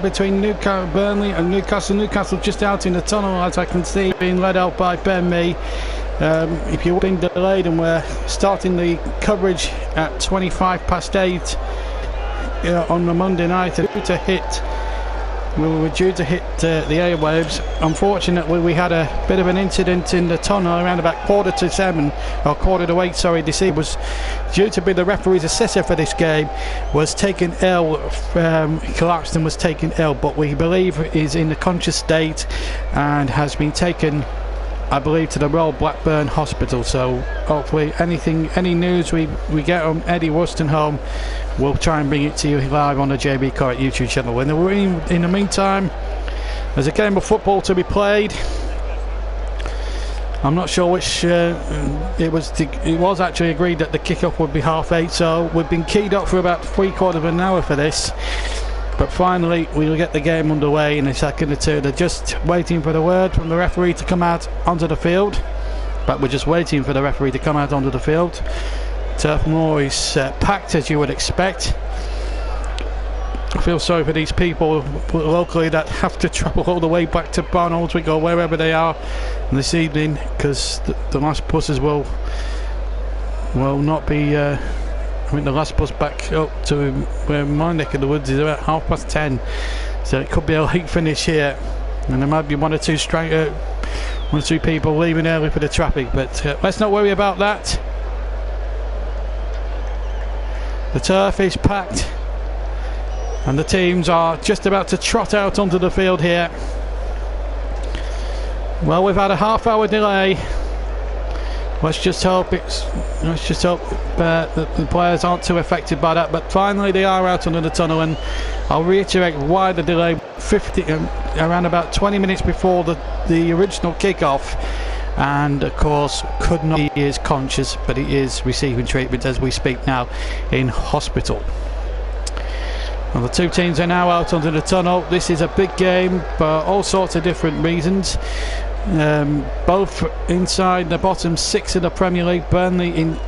Between Burnley and Newcastle. Newcastle just out in the tunnel, as I can see, being led out by Ben Mee. If you've been delayed, and we're starting the coverage at 8:25 on the Monday night, we were due to hit the airwaves. Unfortunately, we had a bit of an incident in the tunnel around about 8:45. Sorry, this was due to be the referee's assessor for this game, was taken ill, collapsed and was taken ill, but we believe is in a conscious state and has been taken, I believe, to the Royal Blackburn Hospital. So hopefully any news we get on Eddie Wostenholm, we'll try and bring it to you live on the JB Correct YouTube channel. In the meantime, there's a game of football to be played. I'm not sure which it was actually agreed that the kick-off would be 8:30, so we've been keyed up for about 3/4 of an hour for this. But finally, we'll get the game underway in a second or two. They're just waiting for the word from the referee to come out onto the field. But we're just waiting for the referee to come out onto the field. Turf Moor is packed, as you would expect. I feel sorry for these people locally that have to travel all the way back to Barnoldswick or wherever they are this evening, because the last buses will not be... I think the last bus back up to where my neck of the woods is about 10:30, so it could be a late finish here, and there might be one or two people leaving early for the traffic, but let's not worry about that. The turf is packed and the teams are just about to trot out onto the field here. Well, we've had a half-hour delay. Let's just hope that the players aren't too affected by that. But finally, they are out under the tunnel, and I'll reiterate why the delay. Around about 20 minutes before the original kick-off, and of course, he is conscious, but he is receiving treatment as we speak now in hospital. Well, the two teams are now out under the tunnel. This is a big game for all sorts of different reasons. Both inside the bottom 6 of the Premier League. Burnley in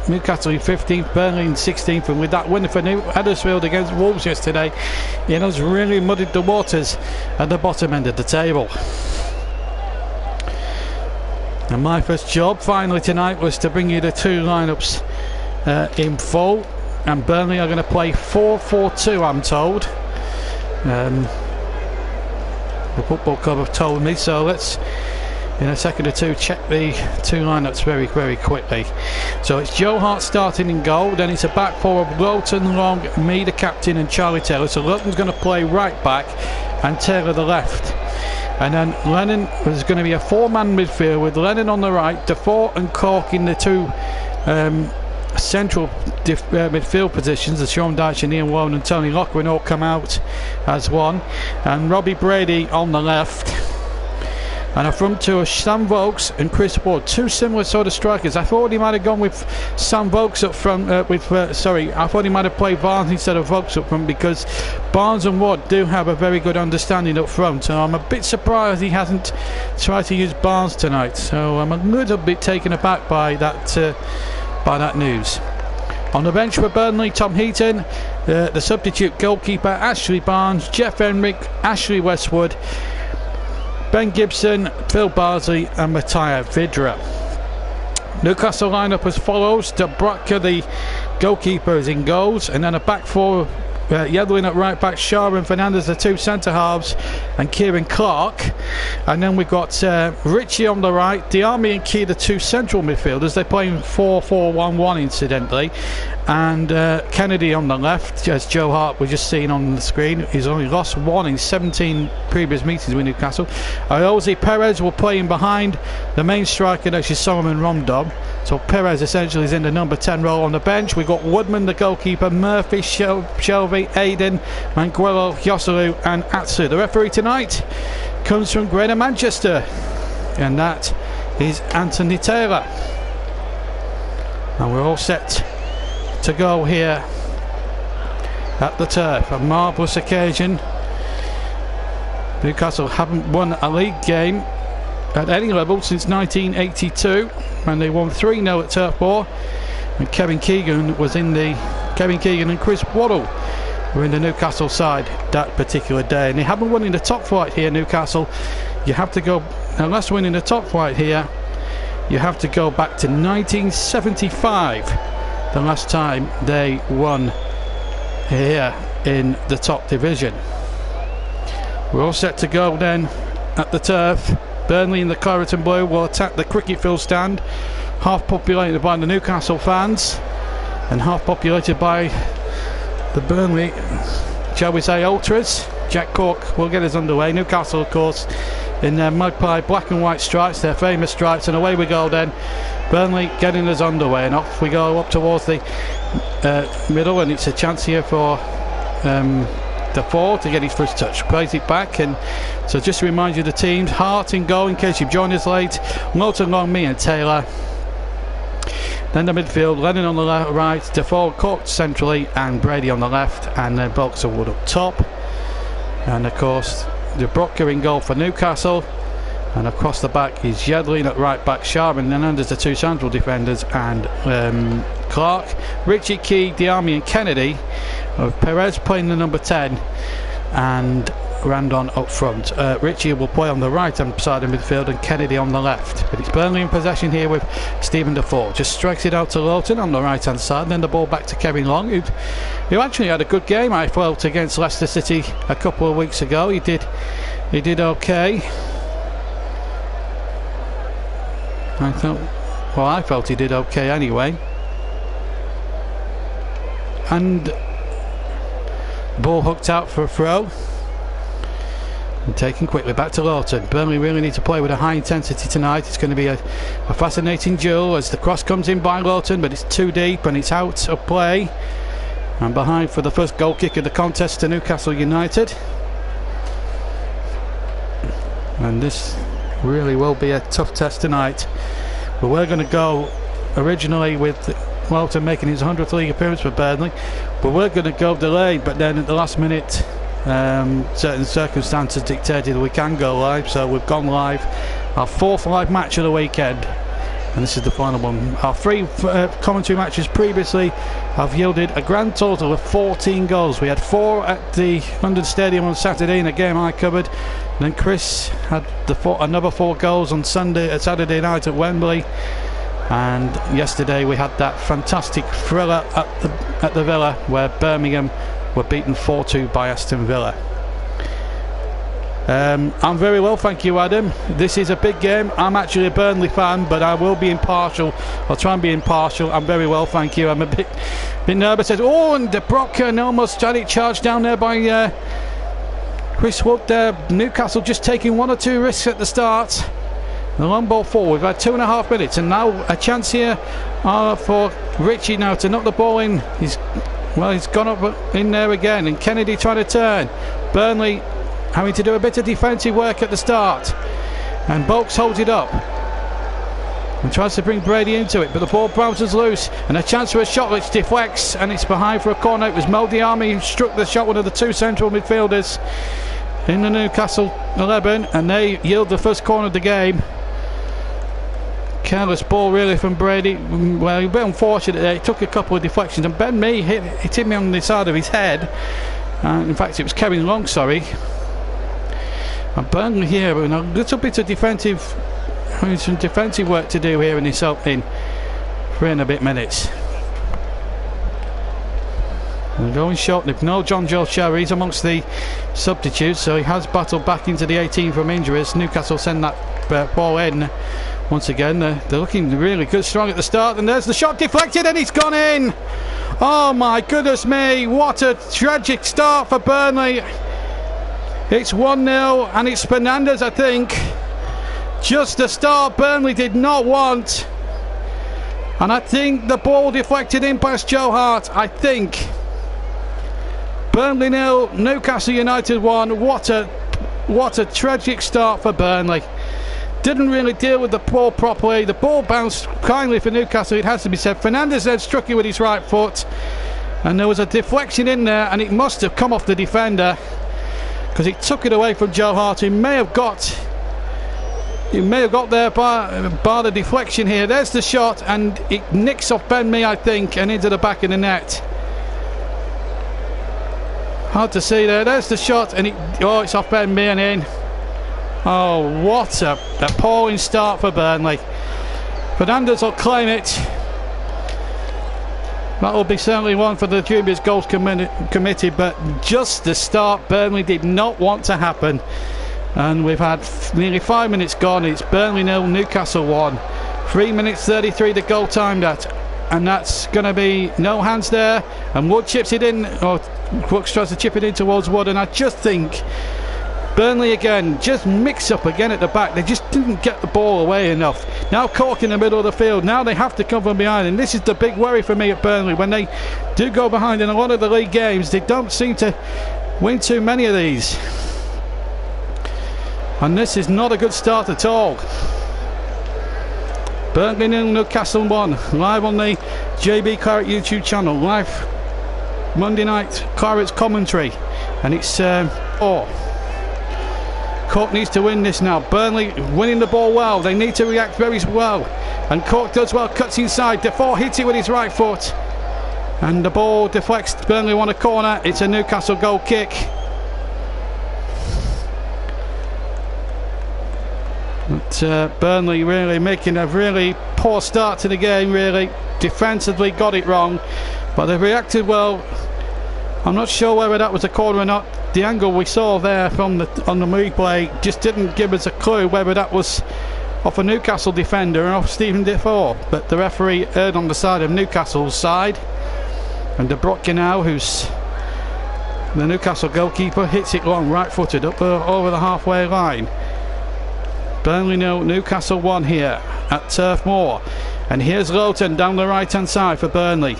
Newcastle in 15th, Burnley in 16th, and with that win for Huddersfield against Wolves yesterday, it has really muddied the waters at the bottom end of the table. And my first job finally tonight was to bring you the two lineups in full, and Burnley are going to play 4-4-2, I'm told. The football club have told me, so let's in a second or two check the two lineups very, very quickly. So it's Joe Hart starting in goal, then it's a back four of Lowton, Long, me the captain, and Charlie Taylor. So Lowton's going to play right back and Taylor the left, and then Lennon is going to be a four-man midfield with Lennon on the right, Defoe and Cork in the two central midfield positions, as Sean Dyche and Ian Warren and Tony Lockwood all come out as one, and Robbie Brady on the left, and a front two of Sam Vokes and Chris Wood, two similar sort of strikers. I thought he might have gone with Sam Vokes up front I thought he might have played Barnes instead of Vokes up front, because Barnes and Wood do have a very good understanding up front, so I'm a bit surprised he hasn't tried to use Barnes tonight. So I'm a little bit taken aback by that news. On the bench for Burnley, Tom Heaton, the substitute goalkeeper Ashley Barnes, Jeff Henrik, Ashley Westwood, Ben Gibson, Phil Barsley and Mattia Vidra. Newcastle lineup as follows: Dubravka, the goalkeeper, is in goals, and then a back four, Yedlin at right back, Shaw and Fernandez the two centre halves, and Kieran Clark. And then we've got Richie on the right, Diarmi and Key the two central midfielders. They're playing 4-4-1-1 incidentally, and Kennedy on the left, as Joe Hart we're just seeing on the screen. He's only lost one in 17 previous meetings with Newcastle. Jose Perez will play in behind the main striker, actually Solomon Romdob. So Perez essentially is in the number 10 role. On the bench we've got Woodman the goalkeeper, Murphy, Shelby, Aiden, Manguello, Yosselu and Atsu. The referee tonight comes from Greater Manchester, and that is Anthony Taylor. And we're all set to go here at the turf. A marvellous occasion. Newcastle haven't won a league game at any level since 1982, and they won 3-0 at Turf Moor, and Kevin Keegan and Chris Waddle were in the Newcastle side that particular day, and they haven't won in the top flight here, Newcastle. You have to go, unless winning the top flight here, you have to go back to 1975, the last time they won here in the top division. We're all set to go then at the turf. Burnley in the claret and blue will attack the cricket field stand, half populated by the Newcastle fans and half populated by the Burnley, shall we say, ultras. Jack Cork will get us underway. Newcastle, of course, in their magpie black and white stripes, their famous stripes, and away we go then. Burnley getting us underway, and off we go up towards the middle, and it's a chance here for Defoe to get his first touch. Plays it back, and so just to remind you the teams: Hart in goal in case you've joined us late, Lowton, Long, me and Taylor. Then the midfield, Lennon on the right, Defoe, Cook centrally, and Brady on the left, and then Boxerwood up top. And of course, De Brocker in goal for Newcastle, and across the back is Yedlin at right back, Sharp and Hernandez, the two central defenders, and Clark, Richie, Key, Diami and Kennedy, Perez playing the number 10, and Randon up front. Richie will play on the right hand side of midfield and Kennedy on the left, but it's Burnley in possession here with Stephen Defoe. Just strikes it out to Lowton on the right hand side, and then the ball back to Kevin Long, who actually had a good game, I felt, against Leicester City a couple of weeks ago. He did okay. I felt he did okay anyway. And ball hooked out for a throw. And taken quickly back to Lowton. Burnley really need to play with a high intensity tonight. It's going to be a fascinating duel as the cross comes in by Lowton, but it's too deep and it's out of play. And behind for the first goal kick of the contest to Newcastle United. And this really will be a tough test tonight. But we're going to go originally with Lowton making his 100th league appearance for Burnley, but we're going to go delayed, but then at the last minute certain circumstances dictated we can go live, so we've gone live. Our fourth live match of the weekend, and this is the final one. Our three commentary matches previously have yielded a grand total of 14 goals. We had 4 at the London Stadium on Saturday in a game I covered, and then Chris had another 4 goals on Saturday night at Wembley. And yesterday we had that fantastic thriller at the Villa where Birmingham were beaten 4-2 by Aston Villa. I'm very well, thank you, Adam. This is a big game. I'm actually a Burnley fan, but I will be impartial. I'll try and be impartial. I'm very well, thank you. I'm a bit nervous. Oh, and De Brocker almost had it charged down there by Chris Wood there. Newcastle just taking 1 or 2 risks at the start. The long ball forward. We've had 2.5 minutes, and now a chance here for Richie now to knock the ball in. He's gone up in there again, and Kennedy trying to turn. Burnley having to do a bit of defensive work at the start, and Bolks holds it up and tries to bring Brady into it, but the ball bounces loose, and a chance for a shot which deflects, and it's behind for a corner. It was Mo Diarmi who struck the shot, one of the 2 central midfielders in the Newcastle 11, and they yield the first corner of the game. Careless ball really from Brady. Well, a bit unfortunate there. He took a couple of deflections, and Ben Mee hit me on the side of his head. In fact, it was Kevin Long, sorry. And Burnley here with a little bit of defensive work to do here in this opening 3 and a bit minutes. And going short, they've no John Joe Sherry. He's amongst the substitutes, so he has battled back into the 18 from injuries. Newcastle send that ball in. Once again, they're looking really good, strong at the start, and there's the shot deflected, and it's gone in. Oh my goodness me, what a tragic start for Burnley. It's 1-0, and it's Fernandez, I think. Just the start Burnley did not want, and I think the ball deflected in past Joe Hart. I think Burnley 0, Newcastle United 1. What a tragic start for Burnley. Didn't really deal with the ball properly. The ball bounced kindly for Newcastle, it has to be said. Fernandez then struck it with his right foot, and there was a deflection in there, and it must have come off the defender because it took it away from Joe Hart. He may have got there by the deflection here. There's the shot, and it nicks off Ben Mee, I think, and into the back of the net. Hard to see there. There's the shot, and it's off Burnley and in. Oh, what a appalling start for Burnley. Fernandes will claim it. That will be certainly one for the dubious goals committee, but just the start Burnley did not want to happen. And we've had nearly 5 minutes gone. It's Burnley 0, Newcastle 1. 3 minutes 33 the goal timed at. And that's going to be no hands there. And Wood chips it in, or Crooks tries to chip it in towards Wood. And I just think Burnley again, just mix up again at the back. They just didn't get the ball away enough. Now Cork in the middle of the field. Now they have to come from behind. And this is the big worry for me at Burnley. When they do go behind in a lot of the league games, they don't seem to win too many of these. And this is not a good start at all. Burnley 0, Newcastle 1. Live on the JB Claret YouTube channel. Live Monday night Claret's commentary. And it's 4. Cork needs to win this now. Burnley winning the ball well. They need to react very well. And Cork does well. Cuts inside. Defoe hits it with his right foot. And the ball deflects. Burnley want a corner. It's a Newcastle goal kick. But Burnley really making a really poor start to the game, really. Defensively got it wrong, but they've reacted well. I'm not sure whether that was a corner or not. The angle we saw there from on the replay just didn't give us a clue whether that was off a Newcastle defender or off Stephen Defoe. But the referee erred on the side of Newcastle's side. And De Bruyne now, who's the Newcastle goalkeeper, hits it long, right-footed, up over the halfway line. Burnley 0, Newcastle 1 here at Turf Moor. And here's Lowton down the right hand side for Burnley.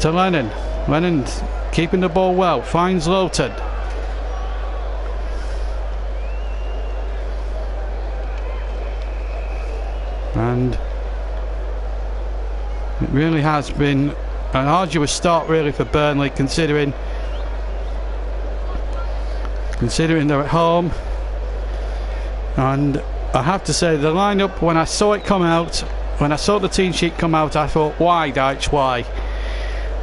To Lennon. Lennon keeping the ball well. Finds Lowton. And it really has been an arduous start really for Burnley, considering they're at home. And I have to say, the lineup, when I saw it come out, when I saw the team sheet come out, I thought, why, Dyche, why?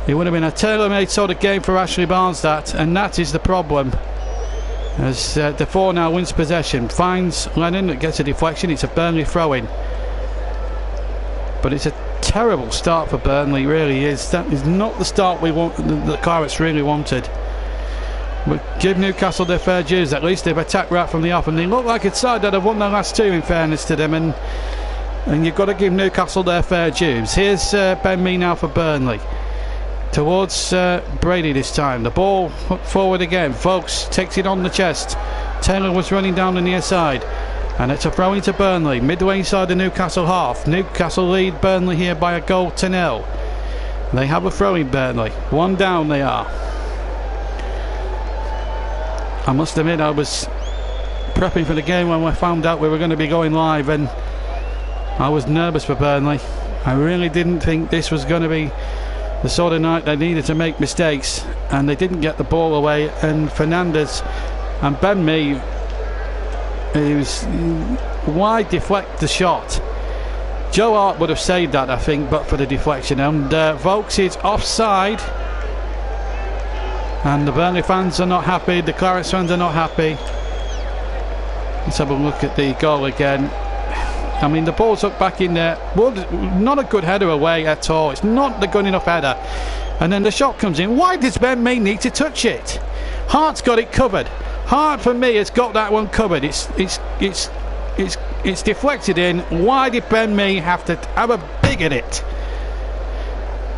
It would have been a tailor-made sort of game for Ashley Barnes, that, and that is the problem. As Defoe now wins possession, finds Lennon, that gets a deflection. It's a Burnley throw-in. But it's a terrible start for Burnley, really is. That is not the start we want, the Clarets really wanted. But give Newcastle their fair dues. At least they've attacked right from the off, and they look like a side that have won their last two, in fairness to them, and you've got to give Newcastle their fair dues. Here's Ben Mee now for Burnley, towards Brady this time. The ball forward again. Folks takes it on the chest. Taylor was running down the near side, and it's a throw into Burnley midway inside the Newcastle half. Newcastle lead Burnley here by a goal to 0. They have a throw in Burnley. One down they are. I must admit, I was prepping for the game when I found out we were going to be going live, and I was nervous for Burnley. I really didn't think this was going to be the sort of night they needed to make mistakes, and they didn't get the ball away. And Fernandes and Ben Mee, why deflect the shot? Joe Hart would have saved that, I think, but for the deflection. And Vokes is offside. And the Burnley fans are not happy, the Clarets fans are not happy. Let's have a look at the goal again. I mean, the ball's up back in there. Not a good header away at all. It's not the good enough header. And then the shot comes in. Why does Ben Mee need to touch it? Hart's got it covered. Hart, for me, has got that one covered. It's deflected in. Why did Ben Mee have to have a dig at it?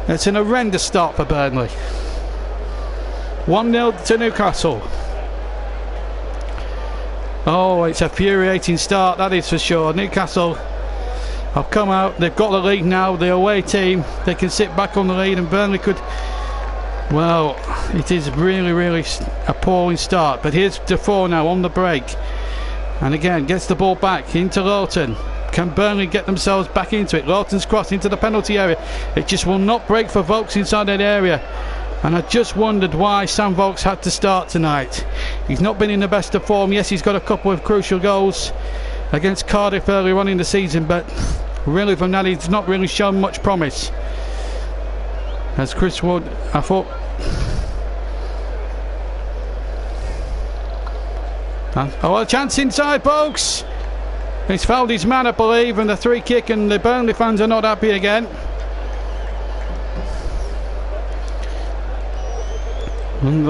It's an horrendous start for Burnley. 1-0 to Newcastle. Oh, it's a infuriating start, that is for sure. Newcastle have come out, they've got the lead now, the away team. They can sit back on the lead, and Burnley could... Well, it is really, really appalling start. But here's Defoe now on the break. And again, gets the ball back into Lowton. Can Burnley get themselves back into it? Lowton's cross into the penalty area. It just will not break for Vokes inside that area. And I just wondered why Sam Vokes had to start tonight. He's not been in the best of form. Yes, he's got a couple of crucial goals against Cardiff earlier on in the season, but really from that he's not really shown much promise. As Chris Wood, I thought Oh, a chance inside, folks. He's fouled his man, I believe, and the free kick, and the Burnley fans are not happy again. And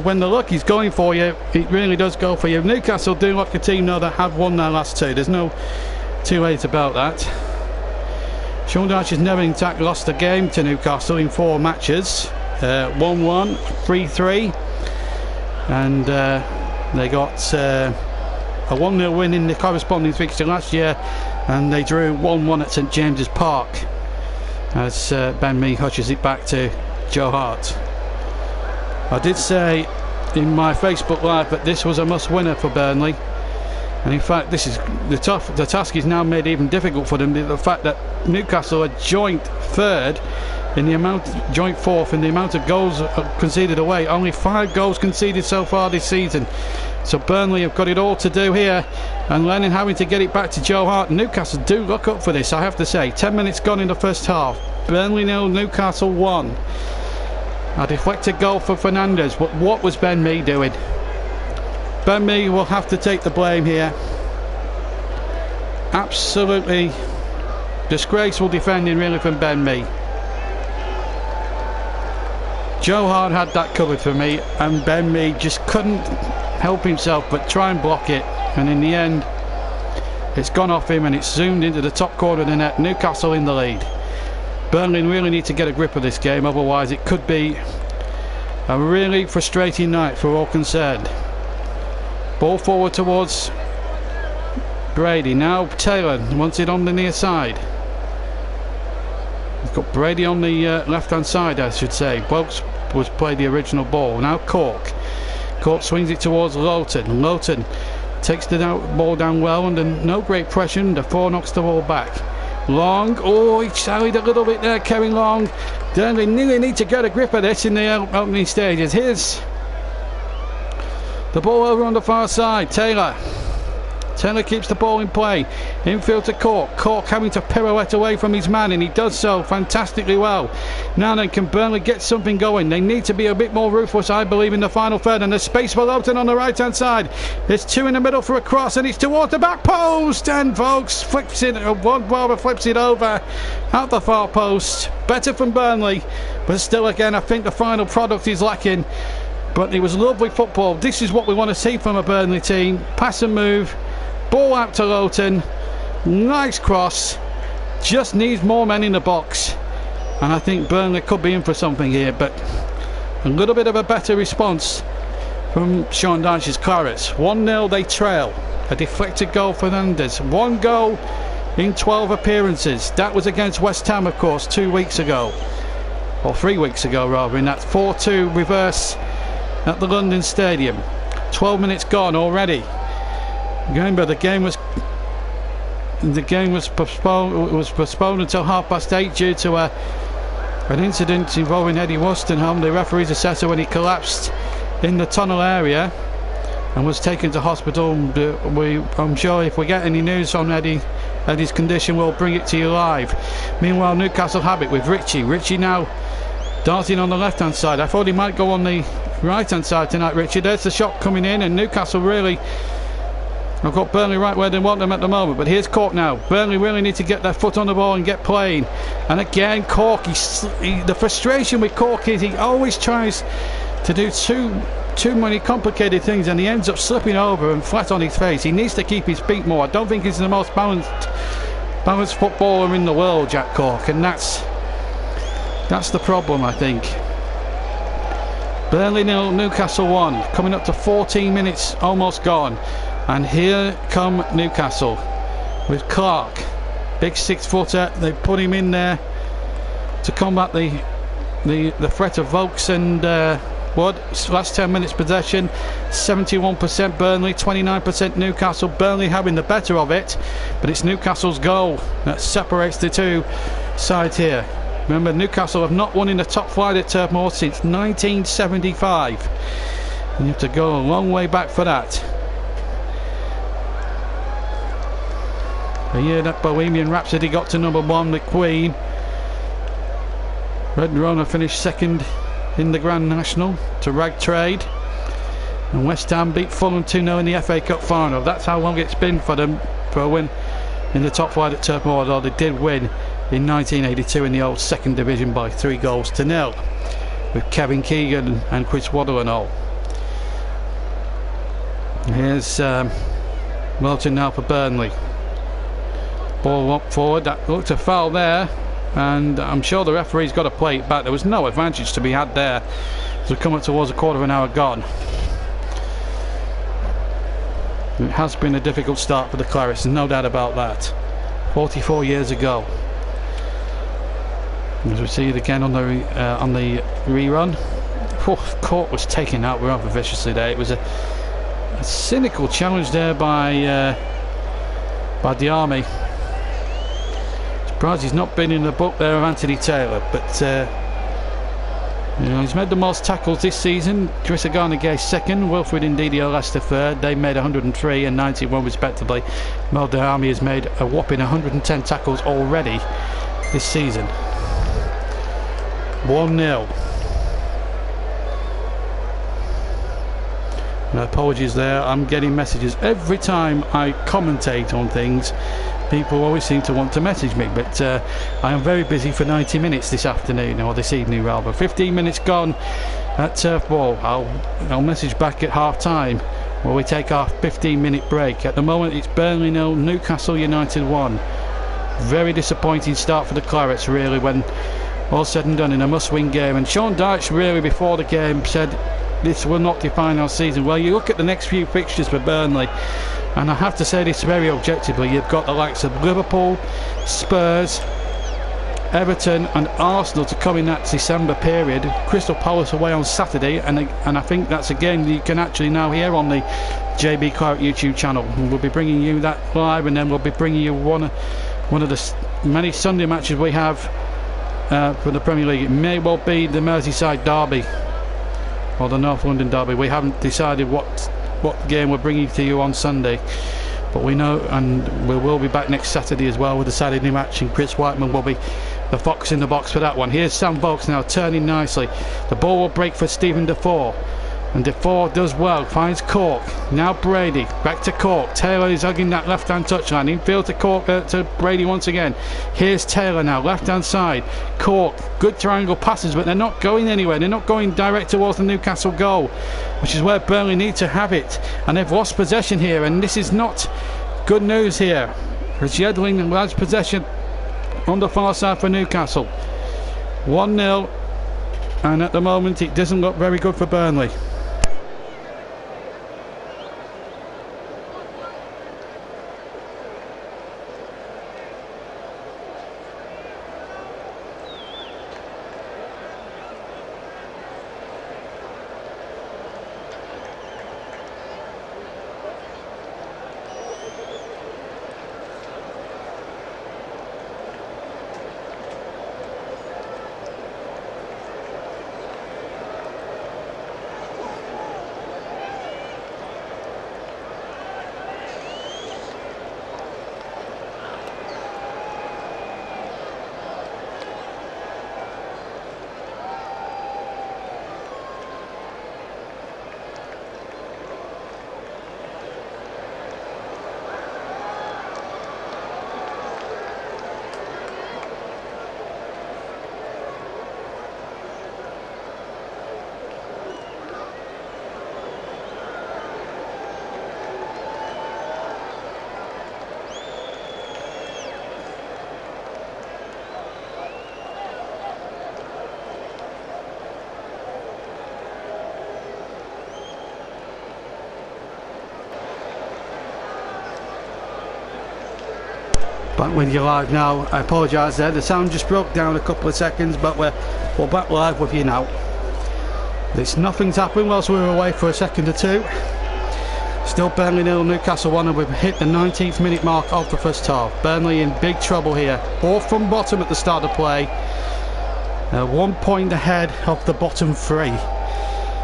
when the luck is going for you, it really does go for you. Newcastle do look a team now that have won their last two. There's no two ways about that. Sean Dyche has never in fact lost a game to Newcastle in 4 matches. 1-1, 3-3, and they got a 1-0 win in the corresponding fixture last year, and they drew 1-1 at St James's Park as Ben Mee hushes it back to Joe Hart. I did say in my Facebook Live that this was a must-winner for Burnley, and in fact this is the task is now made even difficult for them. The fact that Newcastle are joint fourth in the amount of goals conceded away. Only 5 goals conceded so far this season. So Burnley have got it all to do here, and Lennon having to get it back to Joe Hart. Newcastle do look up for this, I have to say. 10 minutes gone in the first half. Burnley 0, Newcastle 1. A deflected goal for Fernandes, but what was Ben Mee doing? Ben Mee will have to take the blame here. Absolutely disgraceful defending really from Ben Mee. Joe Hart had that covered for me, and Ben Mee just couldn't help himself but try and block it, and in the end it's gone off him and it's zoomed into the top corner of the net. Newcastle in the lead. Burnley really need to get a grip of this game, otherwise it could be a really frustrating night for all concerned. Ball forward towards Brady. Now Taylor wants it on the near side. He's got Brady on the left hand side, I should say. Wilkes was played the original ball. Now Cork swings it towards Lowton takes the ball down well under no great pressure. The 4 knocks the ball back. Long, oh, he sallied a little bit there, Kevin Long. They really need to get a grip of this in the opening stages. Here's the ball over on the far side. Taylor keeps the ball in play. Infield to Cork having to pirouette away from his man, and he does so fantastically well. Now then, can Burnley get something going? They need to be a bit more ruthless, I believe, in the final third, and there's space for Lowton on the right hand side. There's 2 in the middle for a cross, and it's towards the back post, and folks flips it over out the far post. Better from Burnley, but still again I think the final product is lacking. But it was lovely football. This is what we want to see from a Burnley team. Pass and move. Ball out to Lowton, nice cross, just needs more men in the box, and I think Burnley could be in for something here, but a little bit of a better response from Sean Dyche's Clarets. 1-0 they trail, a deflected goal for Fernandes. 1 goal in 12 appearances. That was against West Ham, of course, 2 weeks ago, or 3 weeks ago rather, in that 4-2 reverse at the London Stadium. 12 minutes gone already. Remember, the game was postponed. It was postponed until 8:30 due to an incident involving Eddie Wostenholm, the referee's assessor, when he collapsed in the tunnel area and was taken to hospital. I'm sure if we get any news on Eddie's condition, we'll bring it to you live. Meanwhile, Newcastle have it with Richie now darting on the left hand side. I thought he might go on the right hand side tonight, Richie. There's the shot coming in, and Newcastle really, I've got Burnley right where they want them at the moment, but here's Cork now. Burnley really need to get their foot on the ball and get playing. And again, Cork, the frustration with Cork is he always tries to do too many complicated things, and he ends up slipping over and flat on his face. He needs to keep his feet more. I don't think he's the most balanced footballer in the world, Jack Cork, and that's the problem, I think. Burnley 0, Newcastle 1, coming up to 14 minutes almost gone. And here come Newcastle with Clark, big 6-footer. They put him in there to combat the threat of Vokes and Wood. Last 10 minutes possession, 71% Burnley, 29% Newcastle. Burnley having the better of it, but it's Newcastle's goal that separates the two sides here. Remember, Newcastle have not won in the top flight at Turf Moor since 1975. And you have to go a long way back for that. The year that Bohemian Rhapsody got to #1, the Queen. Red Rona finished second in the Grand National to Rag Trade. And West Ham beat Fulham 2-0 in the FA Cup final. That's how long it's been for them for a win in the top flight at Turf Moor, although they did win in 1982 in the old second division by 3-0 with Kevin Keegan and Chris Waddle and all. Here's Wilton now for Burnley. Ball up forward, that looked a foul there, and I'm sure the referee's got to play it back. There was no advantage to be had there as we come up towards a quarter of an hour gone. It has been a difficult start for the Clarets, there's no doubt about that. 44 years ago. As we see it again on the rerun. Court was taken out rather viciously there. It was a cynical challenge there by the Army. Surprised he's not been in the book there of Anthony Taylor, but you know, he's made the most tackles this season. Chris Garnegay second, Wilfred Ndidi Leicester third. They made 103 and 91 respectively. Well, the Army has made a whopping 110 tackles already this season. 1-0. Apologies there, I'm getting messages every time I commentate on things. People always seem to want to message me, but I am very busy for 90 minutes this afternoon, or this evening rather. 15 minutes gone at Turf Ball. I'll message back at half time where we take our 15-minute break. At the moment it's Burnley 0, Newcastle United 1. Very disappointing start for the Clarets really, when all said and done, in a must-win game. And Sean Dyche really before the game said this will not define our season. Well, you look at the next few fixtures for Burnley, and I have to say this very objectively, you've got the likes of Liverpool, Spurs, Everton and Arsenal to come in that December period. Crystal Palace away on Saturday, and I think that's a game that you can actually now hear on the JB Claret YouTube channel. We'll be bringing you that live, and then we'll be bringing you one of the many Sunday matches we have for the Premier League. It may well be the Merseyside derby or the North London derby. We haven't decided what game we're bringing to you on Sunday, but we know, and we will be back next Saturday as well with the Saturday match, and Chris Whiteman will be the fox in the box for that one. Here's Sam Vokes now turning nicely. The ball will break for Stephen Defoe, and Defoe does well, finds Cork. Now Brady, back to Cork. Taylor is hugging that left hand touchline. Infield to Cork, to Brady once again. Here's Taylor now, left hand side. Cork, good triangle passes, but they're not going anywhere. They're not going direct towards the Newcastle goal, which is where Burnley need to have it. And they've lost possession here, and this is not good news here, as Yedlin has possession on the far side for Newcastle. 1-0, and at the moment it doesn't look very good for Burnley. Back with you live now. I apologise there, the sound just broke down a couple of seconds, but we're back live with you now. Nothing's happened whilst we were away for a second or two. Still Burnley 0, Newcastle 1, and we've hit the 19th minute mark of the first half. Burnley in big trouble here, fourth from bottom at the start of play, 1 point ahead of the bottom three,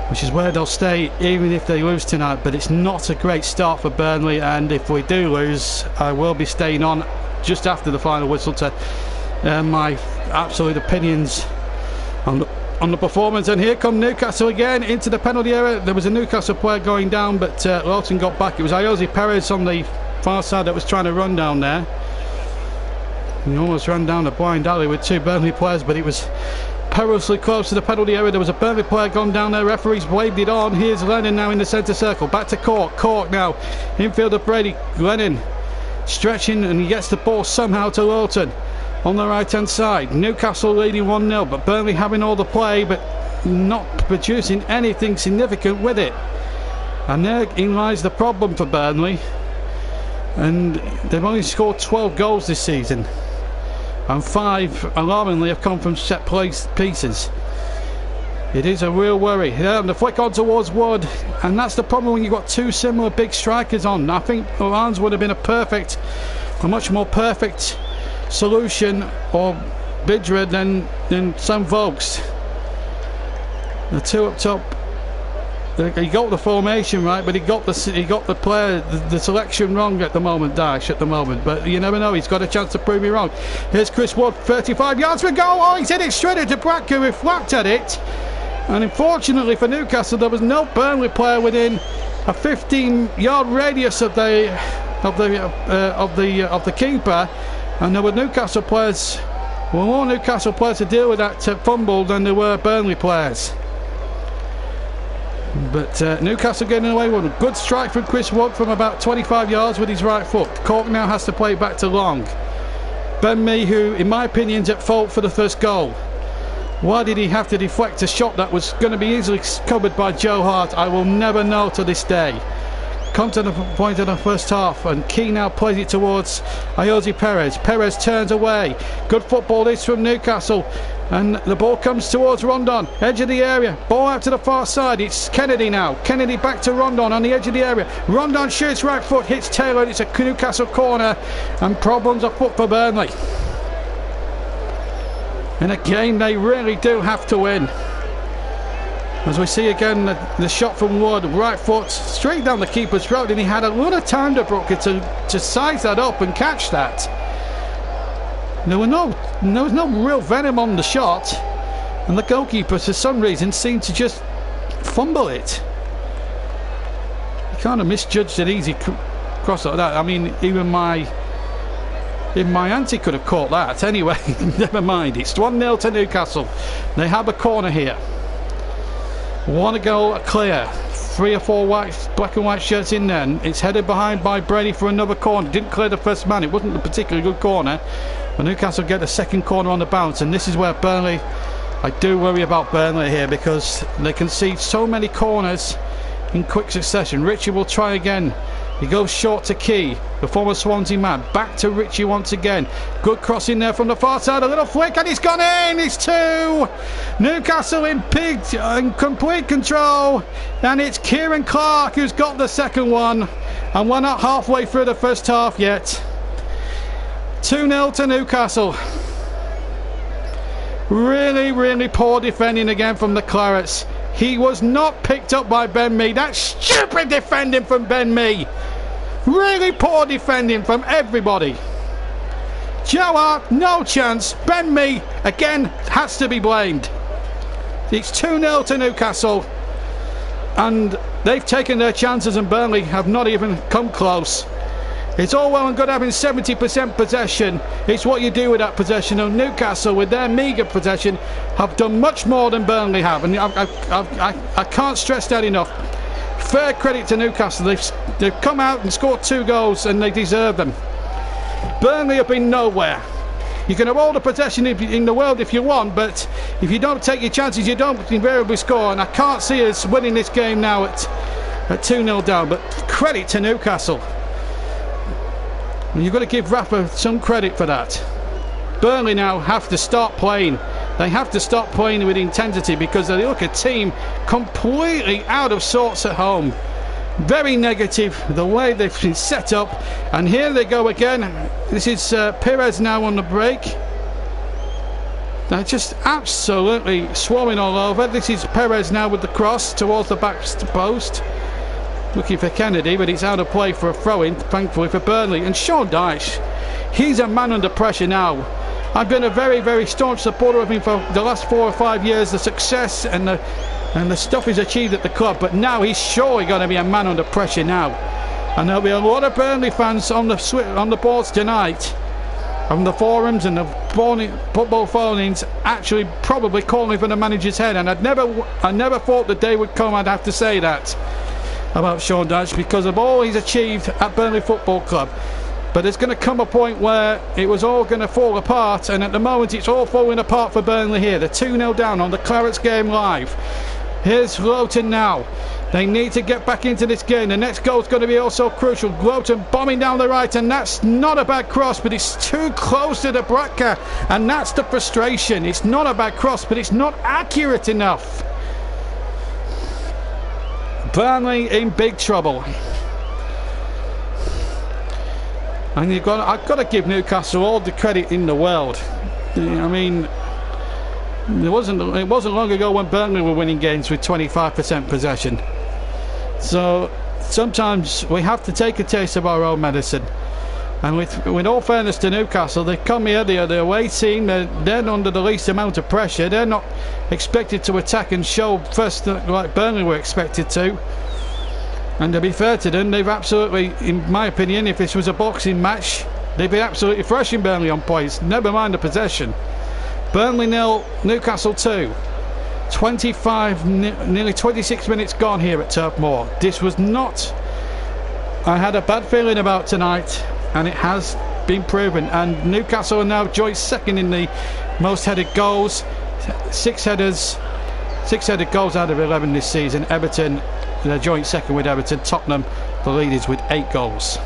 which is where they'll stay even if they lose tonight. But it's not a great start for Burnley, and if we do lose, I will be staying on just after the final whistle to my absolute opinions on on the performance. And here come Newcastle again into the penalty area. There was a Newcastle player going down, but Lawton got back. It was Ayoze Perez on the far side that was trying to run down there. He almost ran down a blind alley with two Burnley players, but it was perilously close to the penalty area. There was a Burnley player gone down there. Referees waved it on. Here's Lennon now in the centre circle. Back to Cork. Cork now. Infield of Brady. Lennon stretching, and he gets the ball somehow to Lawton on the right hand side. Newcastle leading 1-0, but Burnley having all the play but not producing anything significant with it. And therein lies the problem for Burnley. And they've only scored 12 goals this season, and 5 alarmingly have come from set place pieces. It is a real worry. Yeah, the flick on towards Wood, and that's the problem when you've got two similar big strikers on. I think Orans would have been a much more perfect solution, or Bidra, than Sam Vokes. The two up top. He got the formation right, but he got the player, the selection wrong at the moment, Dash, at the moment. But you never know, he's got a chance to prove me wrong. Here's Chris Wood, 35 yards for goal. Oh, he's hit it straight into Bradker, who flapped at it. And unfortunately for Newcastle, there was no Burnley player within a 15-yard radius of the keeper, and there were Newcastle players. Well, more Newcastle players to deal with that fumble than there were Burnley players. But Newcastle getting away with a good strike from Chris Wood from about 25 yards with his right foot. Cork now has to play it back to Long. Ben Mee, who in my opinion is at fault for the first goal. Why did he have to deflect a shot that was going to be easily covered by Joe Hart? I will never know to this day. Come to the point of the first half, and Key now plays it towards Ayoze Perez. Perez turns away. Good football this from Newcastle, and the ball comes towards Rondon, edge of the area. Ball out to the far side. It's Kennedy now. Kennedy back to Rondon on the edge of the area. Rondon shoots right foot, hits Taylor, and it's a Newcastle corner, and problems afoot for Burnley. In a game they really do have to win. As we see again the shot from Wood, right foot straight down the keeper's throat, and he had a lot of time to Brooker to size that up and catch that. There was no real venom on the shot, and the goalkeeper for some reason seemed to just fumble it. He kind of misjudged an easy cross like that. I mean, even my auntie could have caught that. Anyway, never mind. It's 1-0 to Newcastle. They have a corner here. Want to go clear. 3 or 4 black and white shirts in there. It's headed behind by Brady for another corner. Didn't clear the first man. It wasn't a particularly good corner. But Newcastle get a second corner on the bounce, and this is where Burnley, I do worry about Burnley here, because they concede so many corners in quick succession. Ritchie will try again. He goes short to Key, the former Swansea man. Back to Ritchie once again. Good cross in there from the far side. A little flick, and he's gone in. It's 2. Newcastle in complete control. And it's Kieran Clark who's got the second one. And we're not halfway through the first half yet. 2-0 to Newcastle. Really, really poor defending again from the Clarets. He was not picked up by Ben Mee. That's stupid defending from Ben Mee. Really poor defending from everybody. Joe Hart, no chance. Ben Mee, again, has to be blamed. It's 2-0 to Newcastle. And they've taken their chances, and Burnley have not even come close. It's all well and good having 70% possession. It's what you do with that possession. And Newcastle, with their meagre possession, have done much more than Burnley have. And I can't stress that enough. Fair credit to Newcastle. They've come out and scored 2 goals, and they deserve them. Burnley have been nowhere. You can have all the possession in the world if you want, but if you don't take your chances, you don't invariably score. And I can't see us winning this game now at 2-0 down. But credit to Newcastle. And you've got to give Rafa some credit for that. Burnley now have to start playing. They have to start playing with intensity, because they look a team completely out of sorts at home. Very negative, the way they've been set up. And here they go again. This is Perez now on the break. They're just absolutely swarming all over. This is Perez now with the cross towards the back post. Looking for Kennedy, but it's out of play for a throw-in, thankfully for Burnley. And Sean Dyche, he's a man under pressure now. I've been a very, very staunch supporter of him for the last 4 or 5 years. The success and the stuff he's achieved at the club, but now he's surely going to be a man under pressure now. And there'll be a lot of Burnley fans on the boards tonight, on the forums and the football phone-ins, actually probably calling for the manager's head. And I never thought the day would come I'd have to say that about Sean Dyche, because of all he's achieved at Burnley Football Club. But there's going to come a point where it was all going to fall apart, and at the moment it's all falling apart for Burnley here. They're 2-0 down on the Clarets game live. Here's Loughton now. They need to get back into this game. The next goal is going to be also crucial. Loughton bombing down the right, and that's not a bad cross, but it's too close to the Bratka, and that's the frustration. It's not a bad cross, but it's not accurate enough. Burnley in big trouble. And I've got to give Newcastle all the credit in the world. I mean, it wasn't long ago when Burnley were winning games with 25% possession. So sometimes we have to take a taste of our own medicine. And with all fairness to Newcastle, they come here, they're the away team, they're under the least amount of pressure. They're not expected to attack and show first like Burnley were expected to. And to be fair to them, they've absolutely, in my opinion, if this was a boxing match, they'd be absolutely thrashing Burnley on points, never mind the possession. Burnley 0, Newcastle 2. Nearly 26 minutes gone here at Turf Moor. This was not... I had a bad feeling about tonight, and it has been proven. And Newcastle are now joint second in the most headed goals. 6 headed goals out of 11 this season. Everton, they're joint second with Everton. Tottenham, the leaders with 8 goals.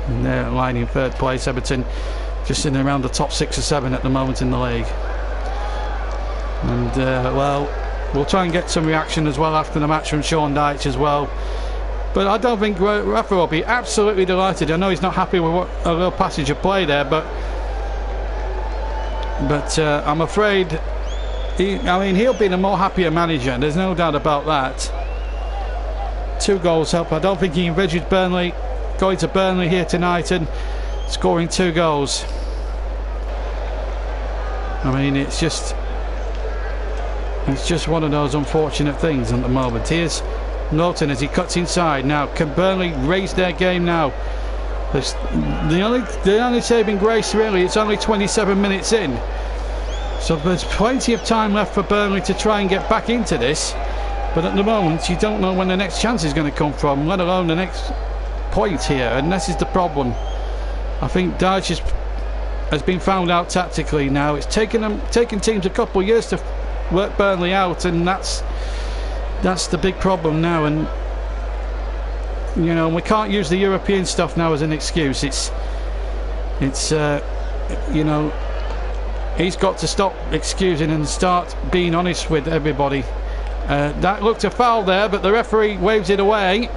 And they're lying in 3rd place. Everton just in around the top 6 or 7 at the moment in the league. And well, we'll try and get some reaction as well after the match from Sean Dyche as well. But I don't think Rafa will be absolutely delighted. I know he's not happy with a little passage of play there, but I'm afraid he'll be the more happier manager, and there's no doubt about that. 2 goals help. I don't think he envisaged Burnley going to Burnley here tonight and scoring 2 goals. I mean, it's just one of those unfortunate things at the moment. Here's Loughton as he cuts inside. Now, can Burnley raise their game now? The only saving grace really, it's only 27 minutes in. So there's plenty of time left for Burnley to try and get back into this. But at the moment, you don't know when the next chance is going to come from, let alone the next point here. And this is the problem. I think Dyche has been found out tactically now. It's taken teams a couple of years to work Burnley out, and that's the big problem now. And you know, we can't use the European stuff now as an excuse. It's you know, he's got to stop excusing and start being honest with everybody. That looked a foul there, but the referee waves it away.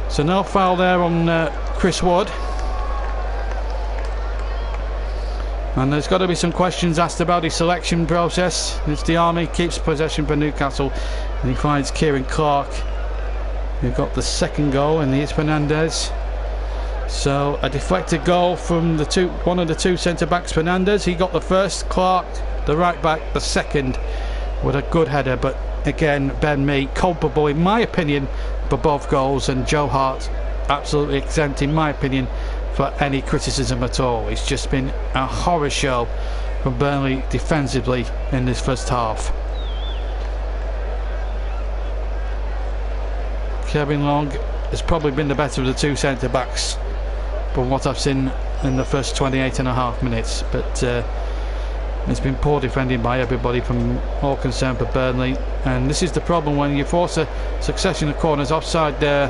So no foul there on Chris Wood. And there's got to be some questions asked about his selection process. It's the Army, keeps possession for Newcastle, and he finds Kieran Clark, who got the 2nd goal, and here's Fernandez. So a deflected goal from one of the 2 centre-backs. Fernandez, he got the first. Clark, the right-back, the 2nd, with a good header. But again, Ben Mee, culpable in my opinion for both goals, and Joe Hart absolutely exempt in my opinion for any criticism at all. It's just been a horror show from Burnley defensively in this first half. Kevin Long has probably been the better of the 2 centre-backs from what I've seen in the first 28.5 minutes, but it's been poor defending by everybody from all concerned for Burnley. And this is the problem when you force a succession of corners. Offside there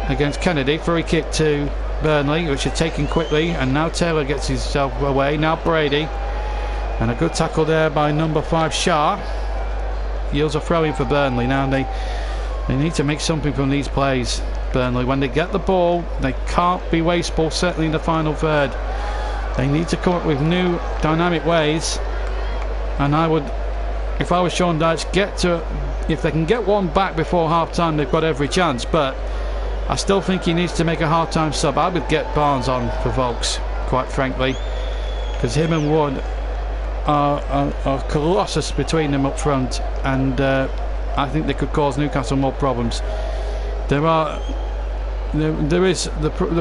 against Kennedy. Free kick to Burnley, which is taken quickly, and now Taylor gets himself away. Now Brady, and a good tackle there by number 5 Shah. Yields a throw-in for Burnley. Now they need to make something from these plays. Burnley, when they get the ball, they can't be wasteful, certainly in the final third. They need to come up with new dynamic ways, and I would, if I was Sean Dyche, if they can get one back before half time, they've got every chance. But I still think he needs to make a half-time sub. I would get Barnes on for Volks, quite frankly. because him and Wood are colossus between them up front, and I think they could cause Newcastle more problems. The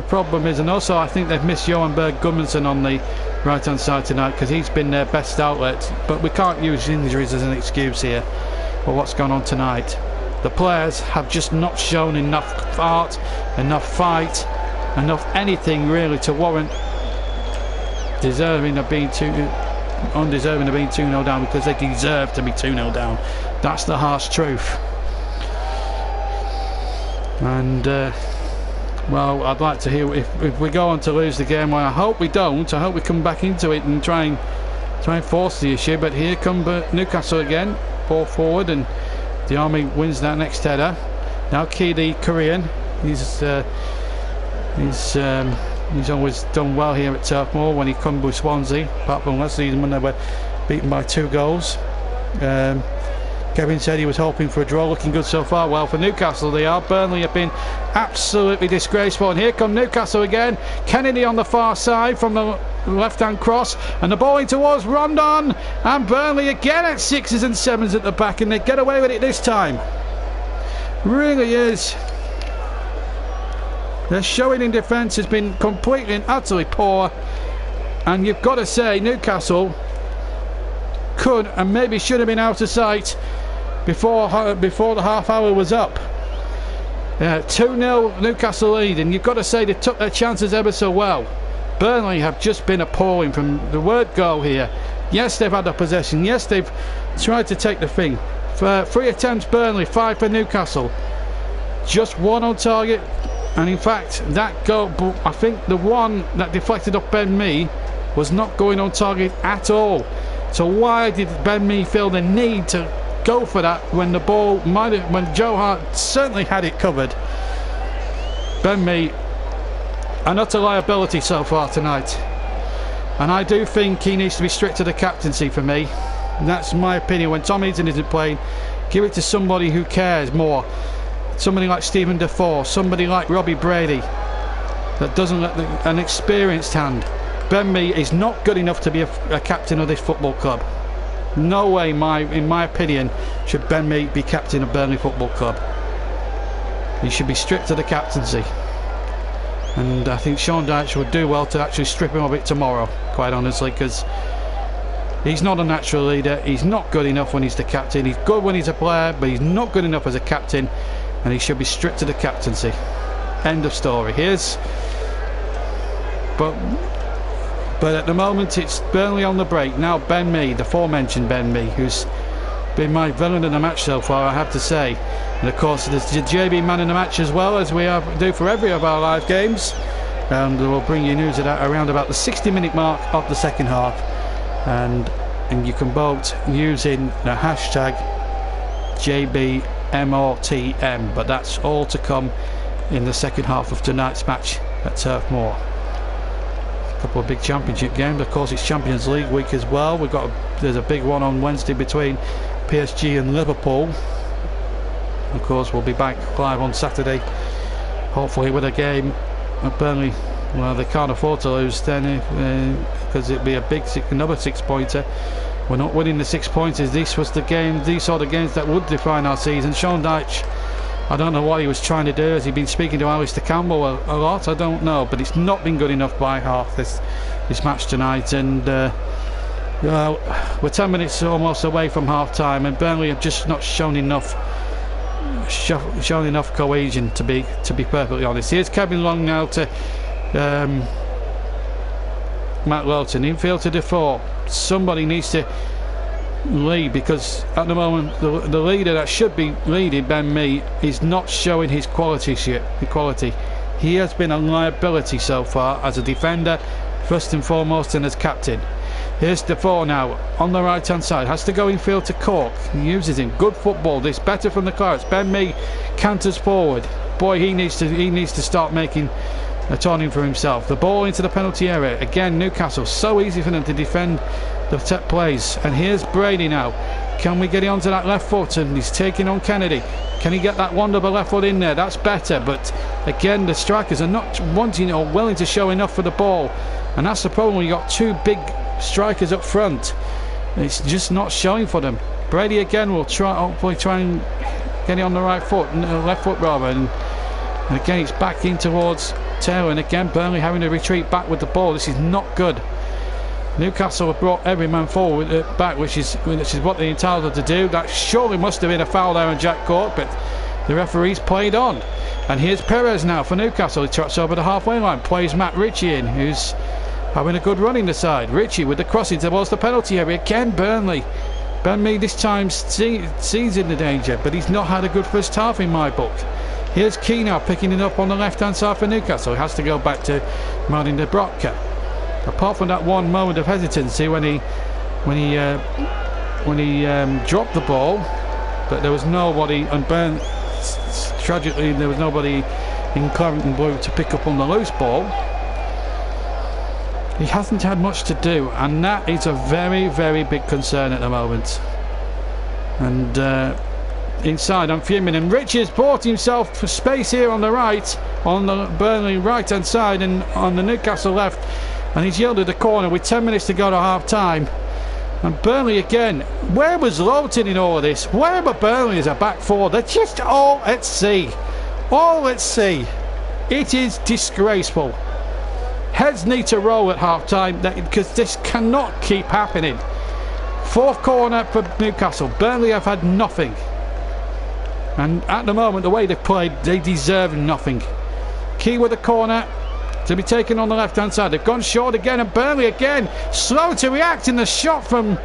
problem is, and also I think they've missed Johan Berg Gudmundsson on the right hand side tonight, because he's been their best outlet, but we can't use injuries as an excuse here for what's gone on tonight. The players have just not shown enough heart, enough fight, enough anything really to warrant undeserving of being 2-0 down, because they deserve to be 2-0 down. That's the harsh truth. And well, I'd like to hear if we go on to lose the game. Well, I hope we don't. I hope we come back into it and try and force the issue. But here come Newcastle again, ball forward, and the Army wins that next header. Now Key, the Korean, he's always done well here at Turf Moor when he come with Swansea, apart from last season when they were beaten by 2 goals. Kevin said he was hoping for a draw. Looking good so far. Well, for Newcastle they are. Burnley have been absolutely disgraceful, and here come Newcastle again. Kennedy on the far side from the left hand cross, and the ball in towards Rondon, and Burnley again at 6s and 7s at the back, and they get away with it this time. Really is. Their showing in defence has been completely and utterly poor, and you've got to say Newcastle could and maybe should have been out of sight before the half hour was up. 2-0 Newcastle lead, and you've got to say they took their chances ever so well. Burnley have just been appalling from the word go here. Yes, they've had the possession. Yes, they've tried to take the thing. For 3 attempts Burnley, 5 for Newcastle. Just 1 on target. And in fact, that goal, I think the one that deflected off Ben Mee was not going on target at all. So why did Ben Mee feel the need to go for that when the ball when Joe Hart certainly had it covered? Ben Mee, an utter liability so far tonight, and I do think he needs to be stripped to the captaincy for me. That's my opinion. When Tom Heaton isn't playing, give it to somebody who cares more. Somebody like Stephen Defoe, somebody like Robbie Brady, that doesn't let an experienced hand. Ben Mee is not good enough to be a captain of this football club. No way, in my opinion, should Ben Mee be captain of Burnley Football Club. He should be stripped to the captaincy, and I think Sean Dyche would do well to actually strip him of it tomorrow, quite honestly, because he's not a natural leader. He's not good enough when he's the captain. He's good when he's a player, but he's not good enough as a captain, and he should be stripped to the captaincy. End of story. But at the moment it's Burnley on the break. Now Ben Mee, the aforementioned Ben Mee, who's been my villain of the match so far, I have to say. And of course there's the JB man in the match as well, as we do for every of our live games. And we'll bring you news of that around about the 60-minute mark of the second half. And you can vote using the hashtag JBMOTM. But that's all to come in the second half of tonight's match at Turf Moor. Couple of big championship games. Of course, it's Champions League week as well. There's a big one on Wednesday between PSG and Liverpool. Of course, we'll be back live on Saturday, hopefully with a game at Burnley. Well, they can't afford to lose then, because it'd be another 6-pointer. We're not winning the 6 pointers. This was the game. These are the games that would define our season. Sean Dyche, I don't know what he was trying to do. Has he been speaking to Alistair Campbell a lot? I don't know, but it's not been good enough by half this match tonight. And well, we're 10 minutes almost away from half time, and Burnley have just not shown enough cohesion, to be perfectly honest. Here's Kevin Long now to Matt Lowton, infield to Defoe. Somebody needs to lead, because at the moment the leader that should be leading, Ben Mee, is not showing his quality. He has been a liability so far as a defender first and foremost, and as captain. Here's Defoe now on the right hand side, has to go infield to Cork. He uses him. Good football, this better from the Clarets. Ben Mee canters forward. Boy, he needs to start making a turning for himself. The ball into the penalty area again. Newcastle, so easy for them to defend the set plays. And here's Brady now. Can we get it onto that left foot? And he's taking on Kennedy. Can he get that wonderful left foot in there? That's better, but again the strikers are not wanting or willing to show enough for the ball, and that's the problem when you got two big strikers up front. It's just not showing for them. Brady again will hopefully try and get it on the right foot, left foot rather, and again it's back in towards Taylor, and again Burnley having to retreat back with the ball. This is not good. Newcastle have brought every man forward back, which is what they're entitled to do. That surely must have been a foul there on Jack Cork, but the referee's played on. And here's Perez now for Newcastle. He trots over the halfway line, plays Matt Ritchie in, who's having a good run in the side. Ritchie with the crossing towards the penalty area. Again Burnley this time sees in the danger, but he's not had a good first half in my book. Here's Key now picking it up on the left hand side for Newcastle. He has to go back to Martin de Broca. Apart from that one moment of hesitancy when he dropped the ball, but there was nobody, and tragically there was nobody in claret and blue to pick up on the loose ball. He hasn't had much to do, and that is a very, very big concern at the moment. And inside, I'm fuming, and Richie has bought himself for space here on the right, on the Burnley right hand side, and on the Newcastle left, and he's yielded a corner with 10 minutes to go to half time. And Burnley again, where was Lowton in all of this? Where were Burnley as a back four? They're just all at sea. All at sea. It is disgraceful. Heads need to roll at half time, because this cannot keep happening. Fourth corner for Newcastle. Burnley have had nothing, and at the moment the way they've played, they deserve nothing. Key with the corner to be taken on the left hand side. They've gone short again, and Burnley again slow to react in the shot from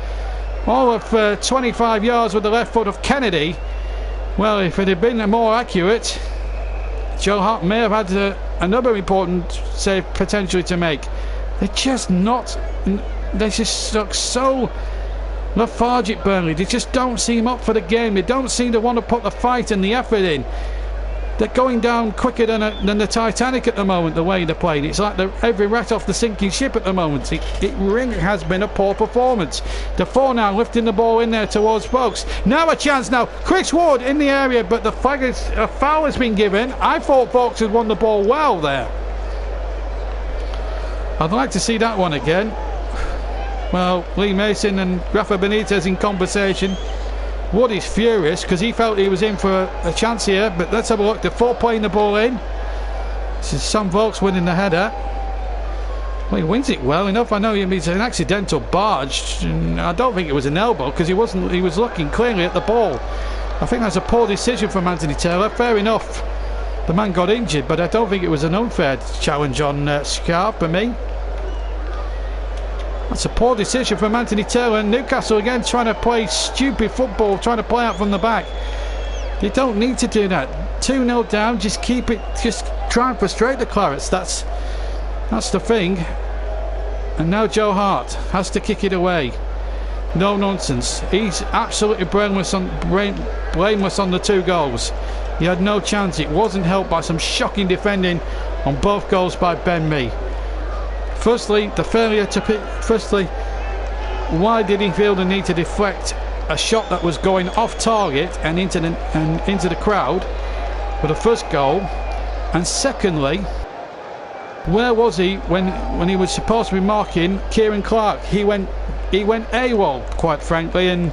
all of 25 yards with the left foot of Kennedy. Well, if it had been more accurate, Joe Hart may have had another important save potentially to make. They're just not. They just look so lethargic, Burnley. They just don't seem up for the game. They don't seem to want to put the fight and the effort in. They're going down quicker than the Titanic at the moment, the way they're playing. It's like they're every rat off the sinking ship at the moment. It really has been a poor performance. The four now lifting the ball in there towards Folks. Now a chance now. Chris Ward in the area, but a foul has been given. I thought Folks had won the ball well there. I'd like to see that one again. Well, Lee Mason and Rafa Benitez in conversation. Wood is furious because he felt he was in for a chance here, but let's have a look. The four playing the ball in. This is Sam Vokes winning the header. Well, he wins it well enough. I know it's an accidental barge. I don't think it was an elbow because he was looking clearly at the ball. I think that's a poor decision from Anthony Taylor. Fair enough, the man got injured, but I don't think it was an unfair challenge on Scarf for me. That's a poor decision from Anthony Taylor. And Newcastle again trying to play stupid football, trying to play out from the back. You don't need to do that. 2-0 down, just keep it, just try and frustrate the Clarets. That's the thing. And now Joe Hart has to kick it away. No nonsense. He's absolutely blameless on the 2 goals. He had no chance. It wasn't helped by some shocking defending on both goals by Ben Mee. Firstly, the failure to pick. Firstly, why did he feel the need to deflect a shot that was going off target and into the crowd for the first goal? And secondly, where was he when he was supposed to be marking Kieran Clark? He went AWOL, quite frankly, and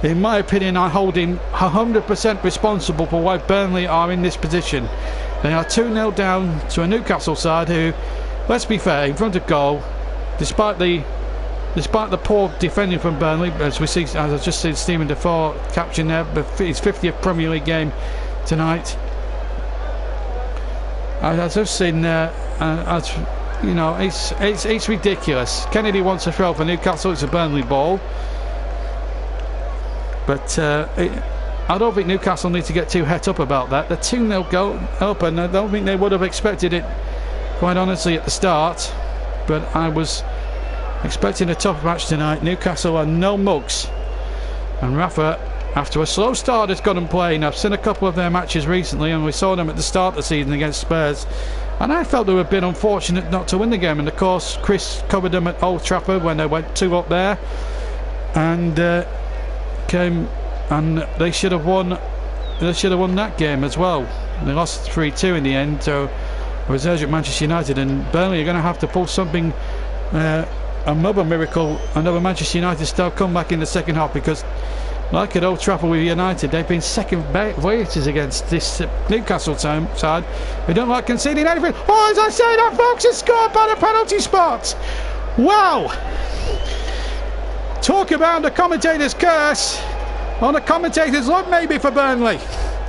in my opinion, I hold him 100% responsible for why Burnley are in this position. They are 2-0 down to a Newcastle side who, let's be fair, in front of goal, despite the poor defending from Burnley, as I just seen Stephen Defoe capturing there, his 50th Premier League game tonight. As I've seen, as you know, it's ridiculous. Kennedy wants to throw for Newcastle. It's a Burnley ball, but I don't think Newcastle need to get too het up about that. The 2-0 goal open, I don't think they would have expected it, quite honestly, at the start, but I was expecting a tough match tonight. Newcastle are no mugs, and Rafa, after a slow start, has got them playing. I've seen a couple of their matches recently, and we saw them at the start of the season against Spurs, and I felt they were a bit unfortunate not to win the game. And of course, Chris covered them at Old Trafford when they went 2 up there, and they should have won. They should have won that game as well. They lost 3-2 in the end, so resurgent Manchester United, and Burnley are going to have to pull something another miracle, another Manchester United style comeback in the second half, because like at Old Trafford with United, they've been second waiters against this Newcastle side who don't like conceding anything. Oh, as I say, that Vokes has scored by the penalty spot. Wow! Talk about the commentator's curse, or the commentator's luck maybe for Burnley.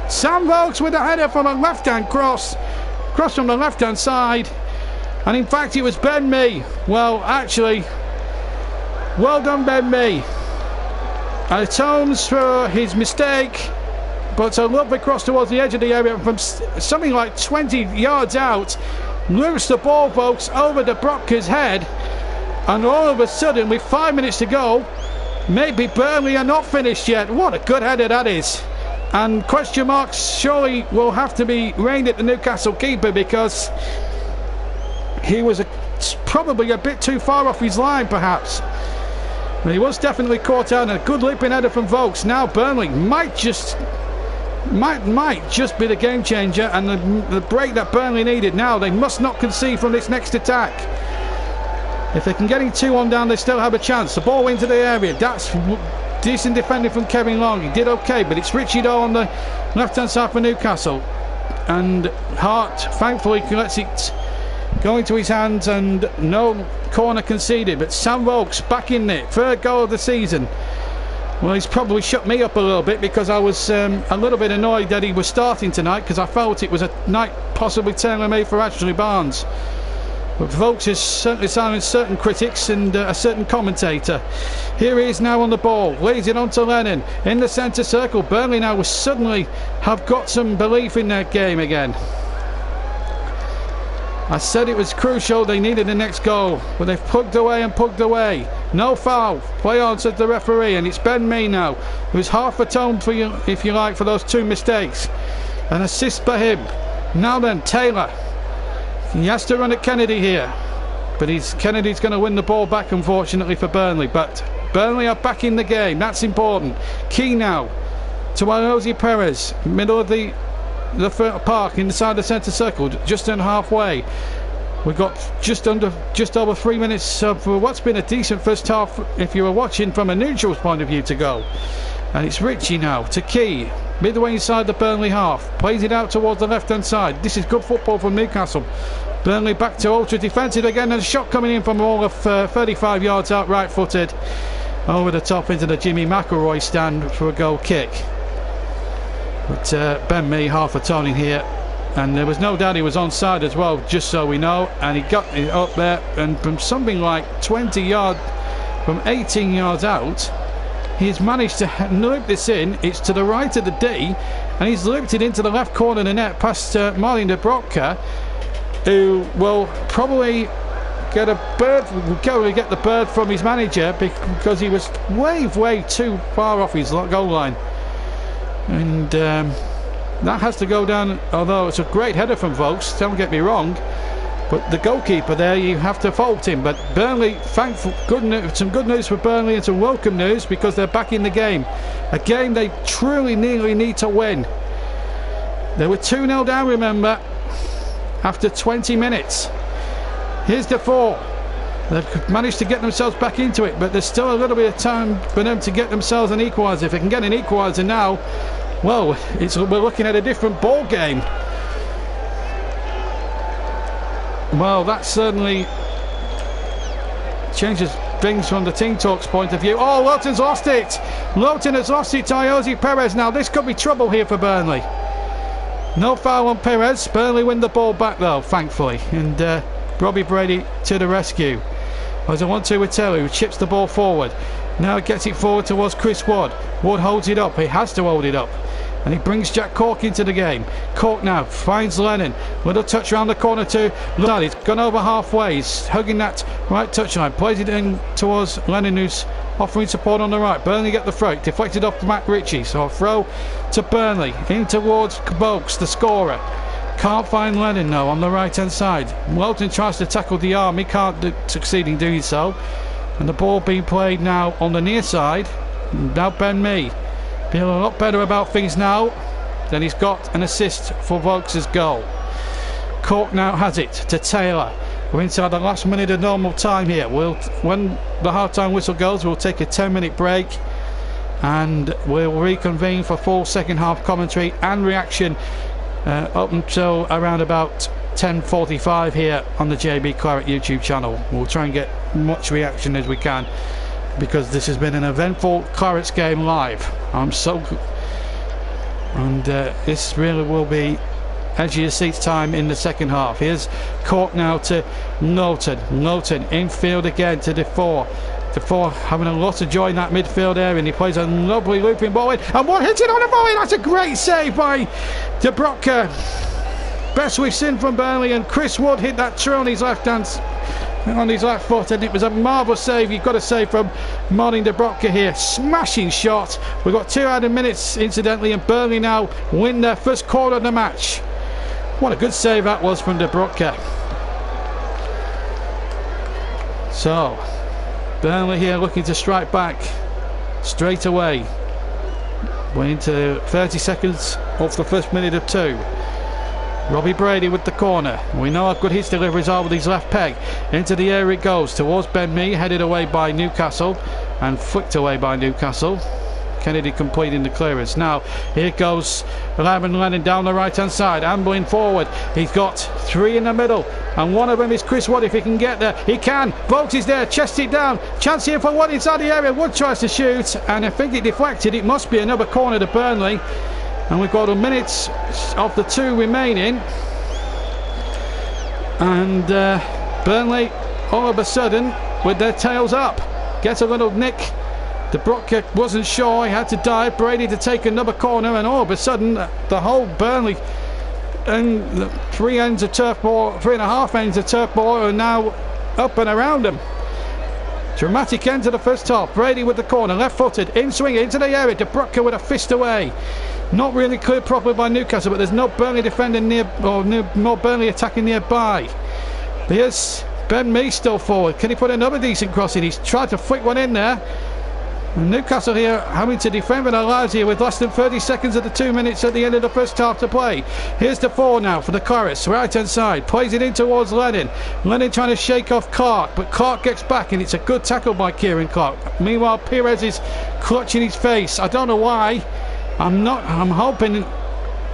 Sam Vokes with a header from a left-hand cross from the left-hand side, and in fact it was Ben Mee. Well, actually, well done Ben Mee. Atones for his mistake, but a lob across towards the edge of the area from something like 20 yards out, moves the ball, folks, over the Brocker's head, and all of a sudden, with 5 minutes to go, maybe Burnley are not finished yet. What a good header that is. And question marks surely will have to be rained at the Newcastle keeper, because he was probably a bit too far off his line, perhaps. But he was definitely caught out, and a good leaping header from Vokes. Now Burnley might just be the game changer, and the break that Burnley needed. Now they must not concede from this next attack. If they can get in 2-1 down, they still have a chance. The ball into the area. That's decent defending from Kevin Long. He did okay, but it's Richie Doe on the left-hand side for Newcastle. And Hart, thankfully, lets it go into his hands, and no corner conceded. But Sam Vokes back in it. Third goal of the season. Well, he's probably shut me up a little bit, because I was a little bit annoyed that he was starting tonight, because I felt it was a night possibly tailor-made for Ashley Barnes. But Vokes is certainly silenced certain critics and a certain commentator. Here he is now on the ball, lays it on to Lennon in the centre circle. Burnley now will suddenly have got some belief in their game again. I said it was crucial, they needed the next goal, but they've pugged away and pugged away. No foul, play on, said the referee, and it's Ben Mee now, who's half atoned for you, if you like, for those two mistakes. An assist by him. Now then, Taylor. He has to run at Kennedy here, but Kennedy's going to win the ball back, unfortunately, for Burnley. But Burnley are back in the game, that's important. Key now to Ayoze Perez, middle of the park, inside the centre circle, just under halfway. We've got just over 3 minutes for what's been a decent first half, if you were watching from a neutral's point of view, to go. And it's Richie now to Key, midway inside the Burnley half, plays it out towards the left hand side. This is good football from Newcastle. Burnley back to ultra defensive again, and a shot coming in from all of 35 yards out, right footed, over the top into the Jimmy McElroy stand for a goal kick. But Ben Mee half atoning here, and there was no doubt he was onside as well, just so we know, and he got it up there, and from something like 20 yards, from 18 yards out, he's managed to loop this in. It's to the right of the D, and he's looped it into the left corner of the net past Martin de Broca, who will probably get the bird from his manager, because he was way too far off his goal line. And that has to go down, although it's a great header from Vokes, don't get me wrong, but the goalkeeper there, you have to fault him. But Burnley, thankful, some good news for Burnley, and some welcome news, because they're back in the game, a game they truly need to win. They were 2-0 down, remember, after 20 minutes. Here's Defoe. They've managed to get themselves back into it, but there's still a little bit of time for them to get themselves an equaliser. If they can get an equaliser now, well, we're looking at a different ball game. Well, that certainly changes things from the Team Talks point of view. Oh, Lowton's lost it. Lowton has lost it to Ayoze Perez. Now this could be trouble here for Burnley. No foul on Perez. Burnley win the ball back though, thankfully, and Robbie Brady to the rescue. There's a 1-2 with Taylor, who chips the ball forward. Now it gets it forward towards Chris Wood. Wood holds it up. He has to hold it up. And he brings Jack Cork into the game. Cork now finds Lennon. Little touch around the corner to Lennon. He's gone over halfway. He's hugging that right touchline. Plays it in towards Lennon, who's offering support on the right. Burnley get the throw. Deflected off to Matt Ritchie. So a throw to Burnley. In towards Vokes, the scorer. Can't find Lennon though on the right hand side. Lowton tries to tackle the arm. He can't succeed in doing so. And the ball being played now on the near side. Now Ben Mee. Feeling a lot better about things now. Then he's got an assist for Vokes' goal. Cork now has it to Taylor. We're inside the last minute of normal time here. When the half-time whistle goes, we'll take a 10-minute break and we'll reconvene for full second half commentary and reaction up until around about 10:45 here on the JB Claret YouTube channel. We'll try and get much reaction as we can, because this has been an eventful Clarets game live. This really will be edge of your seats time in the second half. Here's Cork now to Lowton. Lowton infield again to Defoe. Defoe having a lot of joy in that midfield area, and he plays a lovely looping ball in, and one hits it on a volley. That's a great save by Dubravka. Best we've seen from Burnley, and Chris Wood hit that true on his left hand, on his left foot, and it was a marvellous save. You've got to say, from Martin Dubravka here. Smashing shot. We've got 2 added minutes incidentally, and Burnley now win their first quarter of the match. What a good save that was from Dubravka. So Burnley here looking to strike back straight away. We're into 30 seconds of the first minute of 2. Robbie Brady with the corner. We know how good his deliveries are with his left peg. Into the air it goes towards Ben Mee, headed away by Newcastle and flicked away by Newcastle. Kennedy completing the clearance. Now here goes Lavin Lennon down the right hand side, ambling forward. He's got 3 in the middle, and one of them is Chris Wood. If he can get there, he can. Vokes is there, chest it down. Chance here for Wood inside the area. Wood tries to shoot, and I think it deflected. It must be another corner to Burnley, and we've got a minute of the 2 remaining, and Burnley all of a sudden with their tails up gets a little nick. Dubravka wasn't sure, he had to dive. Brady to take another corner, and all of a sudden the whole Burnley and the 3 ends of turf ball, 3.5 ends of turf ball are now up and around them. Dramatic end to the first half. Brady with the corner, left footed, in swing into the area. Dubravka with a fist away. Not really cleared properly by Newcastle, but there's no Burnley defending near, or no Burnley attacking nearby. Here's Ben Mee still forward. Can he put another decent cross in? He's tried to flick one in there. Newcastle here having to defend for their lives here with less than 30 seconds of the 2 minutes at the end of the first half to play. Here's Defoe now for the Clarets, right hand side, plays it in towards Lennon. Lennon trying to shake off Clark, but Clark gets back, and it's a good tackle by Kieran Clark. Meanwhile Perez is clutching his face. I don't know why. I'm hoping,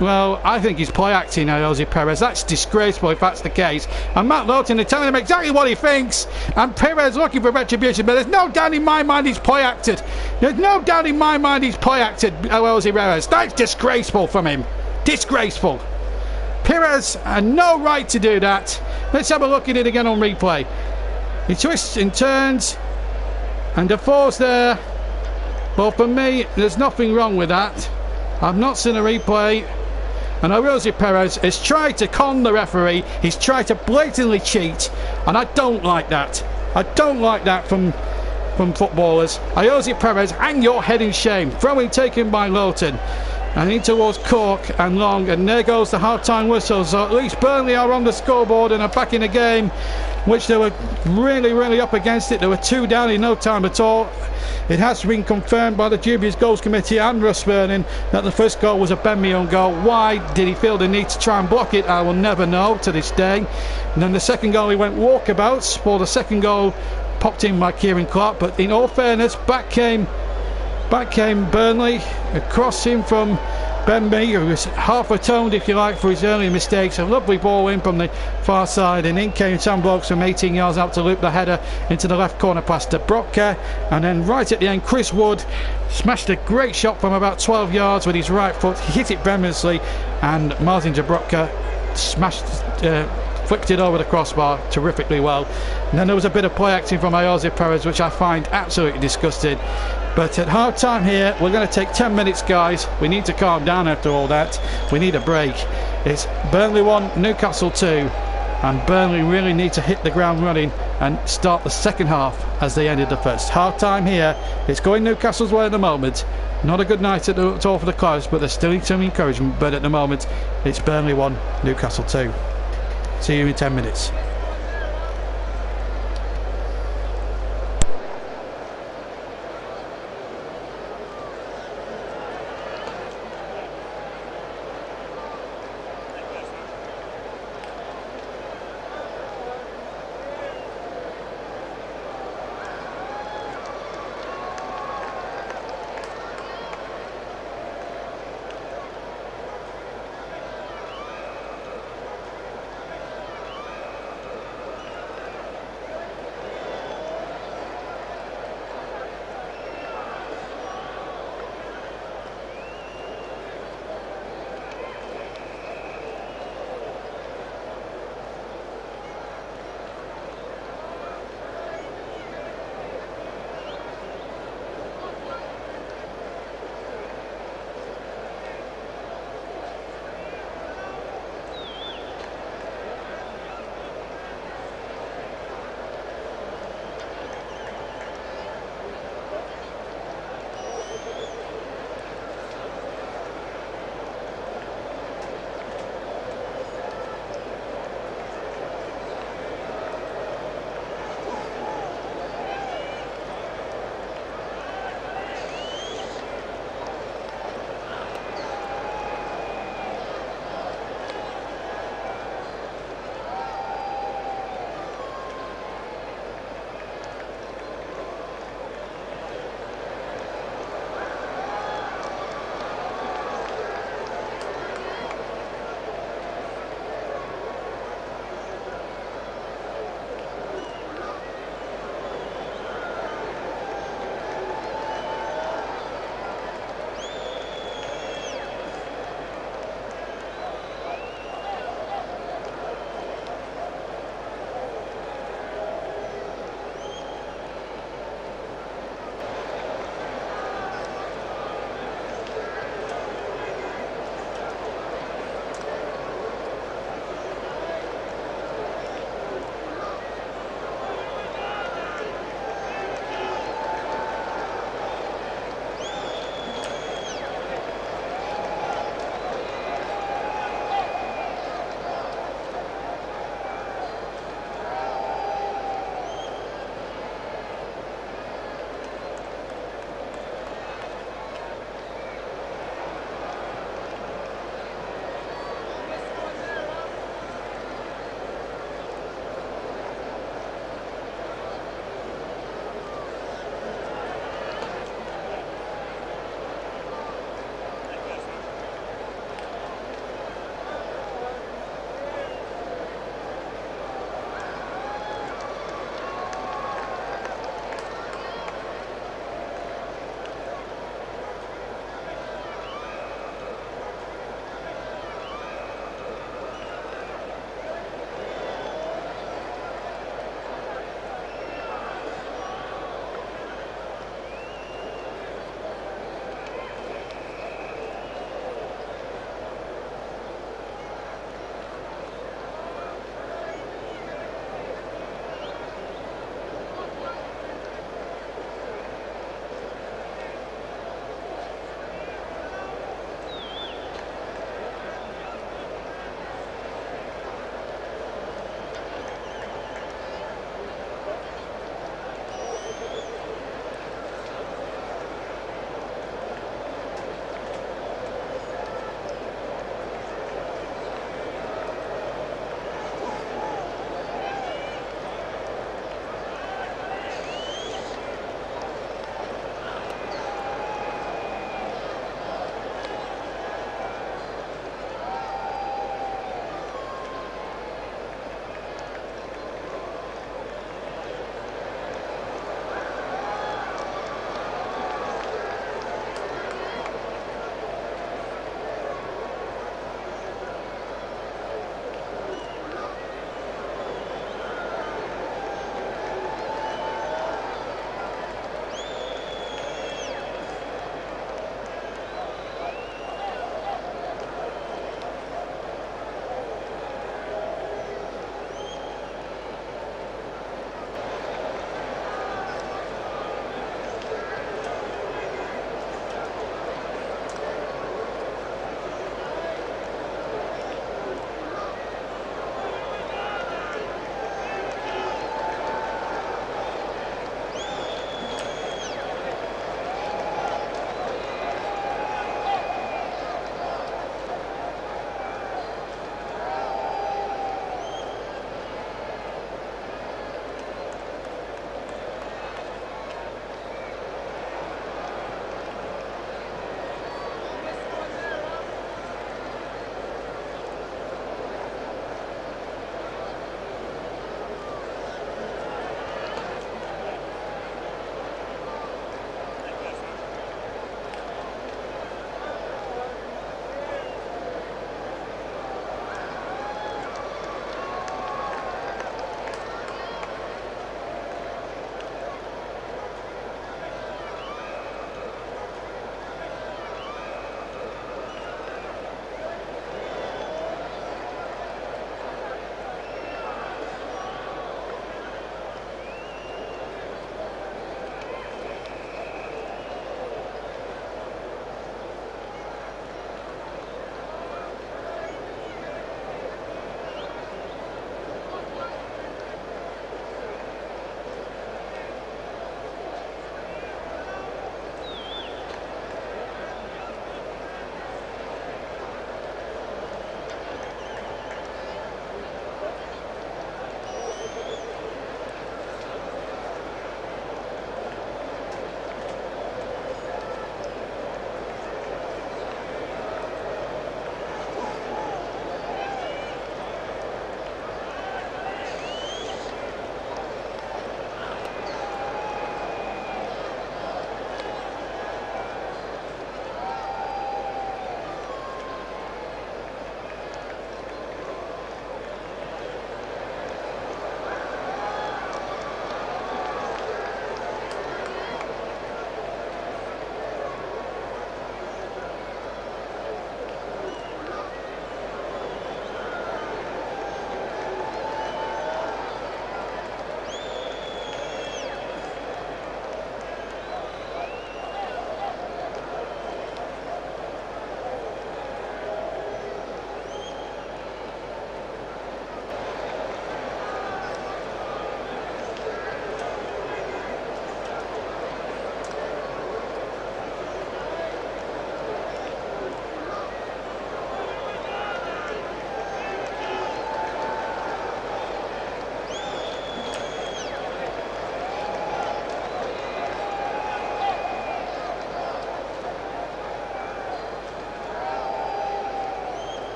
well, I think he's play acting now, Jose Perez. That's disgraceful if that's the case. And Matt Lowton are telling him exactly what he thinks, and Perez looking for retribution, but there's no doubt in my mind he's play acted. There's no doubt in my mind he's play acted, Jose Perez. That's disgraceful from him. Disgraceful. Perez had no right to do that. Let's have a look at it again on replay. He twists and turns, and Defoe's there. Well, for me, there's nothing wrong with that. I've not seen a replay, and Jose Perez has tried to con the referee. He's tried to blatantly cheat, and I don't like that. I don't like that from footballers. Jose Perez, hang your head in shame. Throwing taken by Lowton, and in towards Cork and Long, and there goes the half-time whistle. So at least Burnley are on the scoreboard and are back in the game, which they were really up against it. They were 2 down in no time at all. It has been confirmed by the dubious goals committee and Russ Vernon that the first goal was a Ben Mee own goal. Why did he feel the need to try and block it? I will never know to this day. And then the second goal, he went walkabouts for the second goal, popped in by Kieran Clark. But in all fairness, back came Burnley, across him from Ben Mee, who was half atoned, if you like, for his earlier mistakes. A lovely ball in from the far side, and in came Sam Blokes from 18 yards out to loop the header into the left corner past Dubravka. And then right at the end, Chris Wood smashed a great shot from about 12 yards with his right foot. He hit it tremendously, and Martin Dubravka flicked it over the crossbar terrifically well. And then there was a bit of play acting from Jose Perez, which I find absolutely disgusting. But at half time here, we're going to take 10 minutes, guys. We need to calm down after all that. We need a break. It's Burnley 1, Newcastle 2, and Burnley really need to hit the ground running and start the second half as they ended the first. Half time here, it's going Newcastle's way at the moment. Not a good night at all for the Clouds, but there's still some encouragement. But at the moment, it's Burnley 1, Newcastle 2. See you in 10 minutes.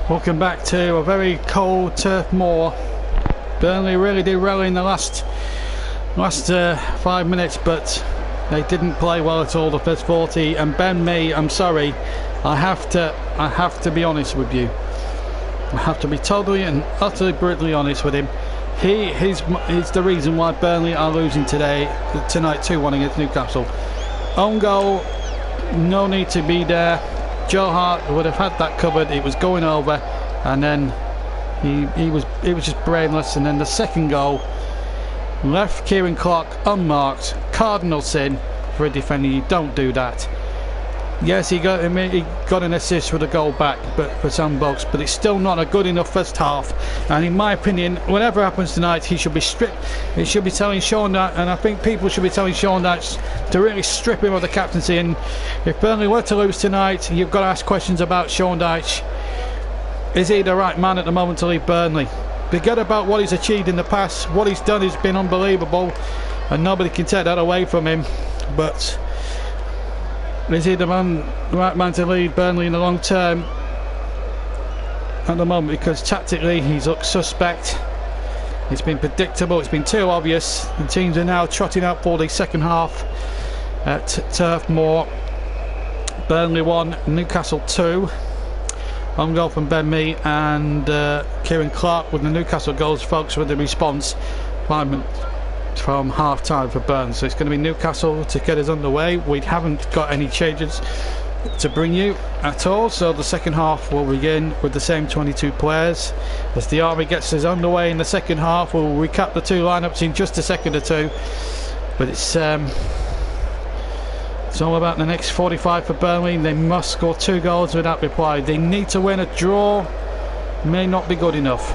Welcome back to a very cold Turf Moor. Burnley really did rally in the last 5 minutes, but they didn't play well at all the first 40. And Ben Mee, I'm sorry, I have to be honest with you. I have to be totally and utterly brutally honest with him. He's the reason why Burnley are losing tonight 2-1 against Newcastle. Own goal, no need to be there. Joe Hart would have had that covered. It was going over, and then he was just brainless. And then the second goal left Kieran Clark unmarked, cardinal sin for a defender. You don't do that. Yes, he got an assist for the goal back, but for some blokes, but it's still not a good enough first half. And in my opinion, whatever happens tonight, he should be stripped. It should be telling Sean Dyche, and I think people should be telling Sean Dyche to really strip him of the captaincy. And if Burnley were to lose tonight, you've got to ask questions about Sean Dyche. Is he the right man at the moment to lead Burnley? Forget about what he's achieved in the past. What he's done has been unbelievable, and nobody can take that away from him. But is he the right man to lead Burnley in the long term at the moment? Because tactically he's looked suspect. It's been predictable, it's been too obvious. The teams are now trotting out for the second half at Turf Moor. Burnley 1, Newcastle 2. On goal from Ben Mee and Kieran Clark with the Newcastle goals, folks, with the response 5 minutes from half time for Burnley. So it's going to be Newcastle to get us underway. We haven't got any changes to bring you at all, so the second half will begin with the same 22 players. As the army gets us underway in the second half, we'll recap the two lineups in just a second or two, but it's all about the next 45 for Burnley. They must score 2 goals without reply. They need to win. A draw may not be good enough.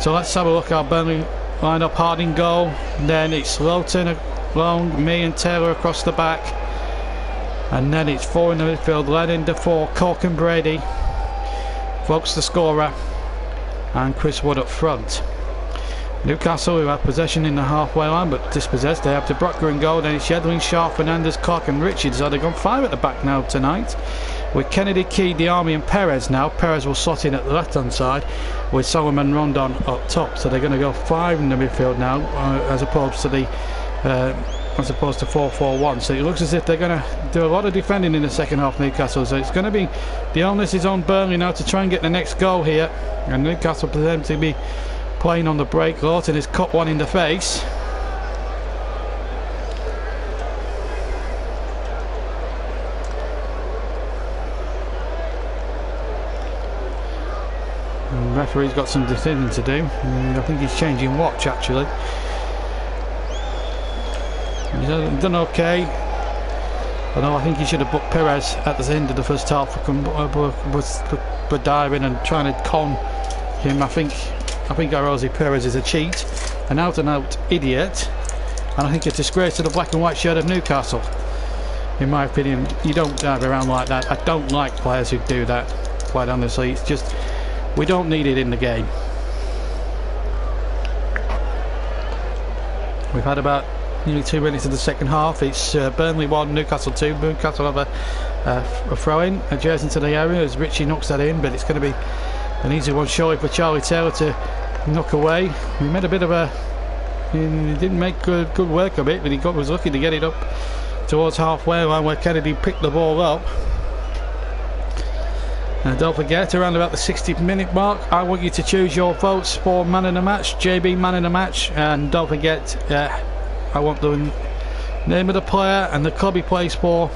So let's have a look at Burnley line up. Harding goal, then it's Lowton along, Mee and Taylor across the back, and then it's 4 in the midfield, Lennon, Defoe, Cork and Brady, Vokes the scorer, and Chris Wood up front. Newcastle, who have possession in the halfway line but dispossessed, they have De Brocker in goal, then it's Yedlin, Shaw, Fernandez, Clark and Richards. So they've gone 5 at the back now tonight, with Kennedy, Key, Diarmi and Perez now. Perez will slot in at the left hand side with Solomon Rondon up top, so they're going to go 5 in the midfield now, as opposed to 4-4-1. So it looks as if they're going to do a lot of defending in the second half, Newcastle. So it's going to be, the onus is on Burnley now to try and get the next goal here, and Newcastle pretend to be playing on the break. Lawton has cut one in the face. The referee's got some decision to do. I think he's changing watch actually. He's done okay. Although I think he should have booked Perez at the end of the first half for diving and trying to con him. I think Rosie Perez is a cheat, an out and out idiot, and I think a disgrace to the black and white shirt of Newcastle. In my opinion, you don't dive around like that. I don't like players who do that, quite honestly. It's just, we don't need it in the game. We've had about nearly 2 minutes of the second half. It's Burnley 1, Newcastle 2. Newcastle have a throw in adjacent to the area as Richie knocks that in, but it's going to be an easy one surely for Charlie Taylor to knock away. He made a bit of a, he didn't make good work of it, but he was lucky to get it up towards halfway line where Kennedy picked the ball up. And don't forget, around about the 60-minute mark, I want you to choose your votes for man of the match, JB man of the match, and don't forget, I want the name of the player and the club he plays for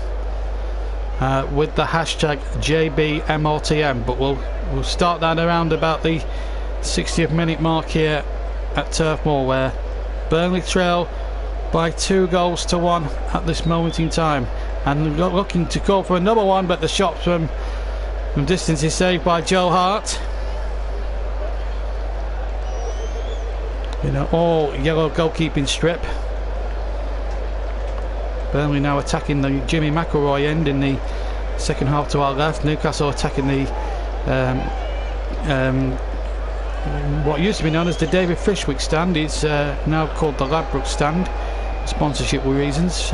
with the hashtag JBMOTM. But we'll start that around about the 60th minute mark here at Turf Moor, where Burnley trail by 2-1 at this moment in time, and looking to go for another one, but the shot from distance is saved by Joe Hart. In an all yellow goalkeeping strip. Burnley now attacking the Jimmy McElroy end in the second half to our left. Newcastle attacking the what used to be known as the David Fishwick stand. It's now called the Ladbroke stand, sponsorship reasons.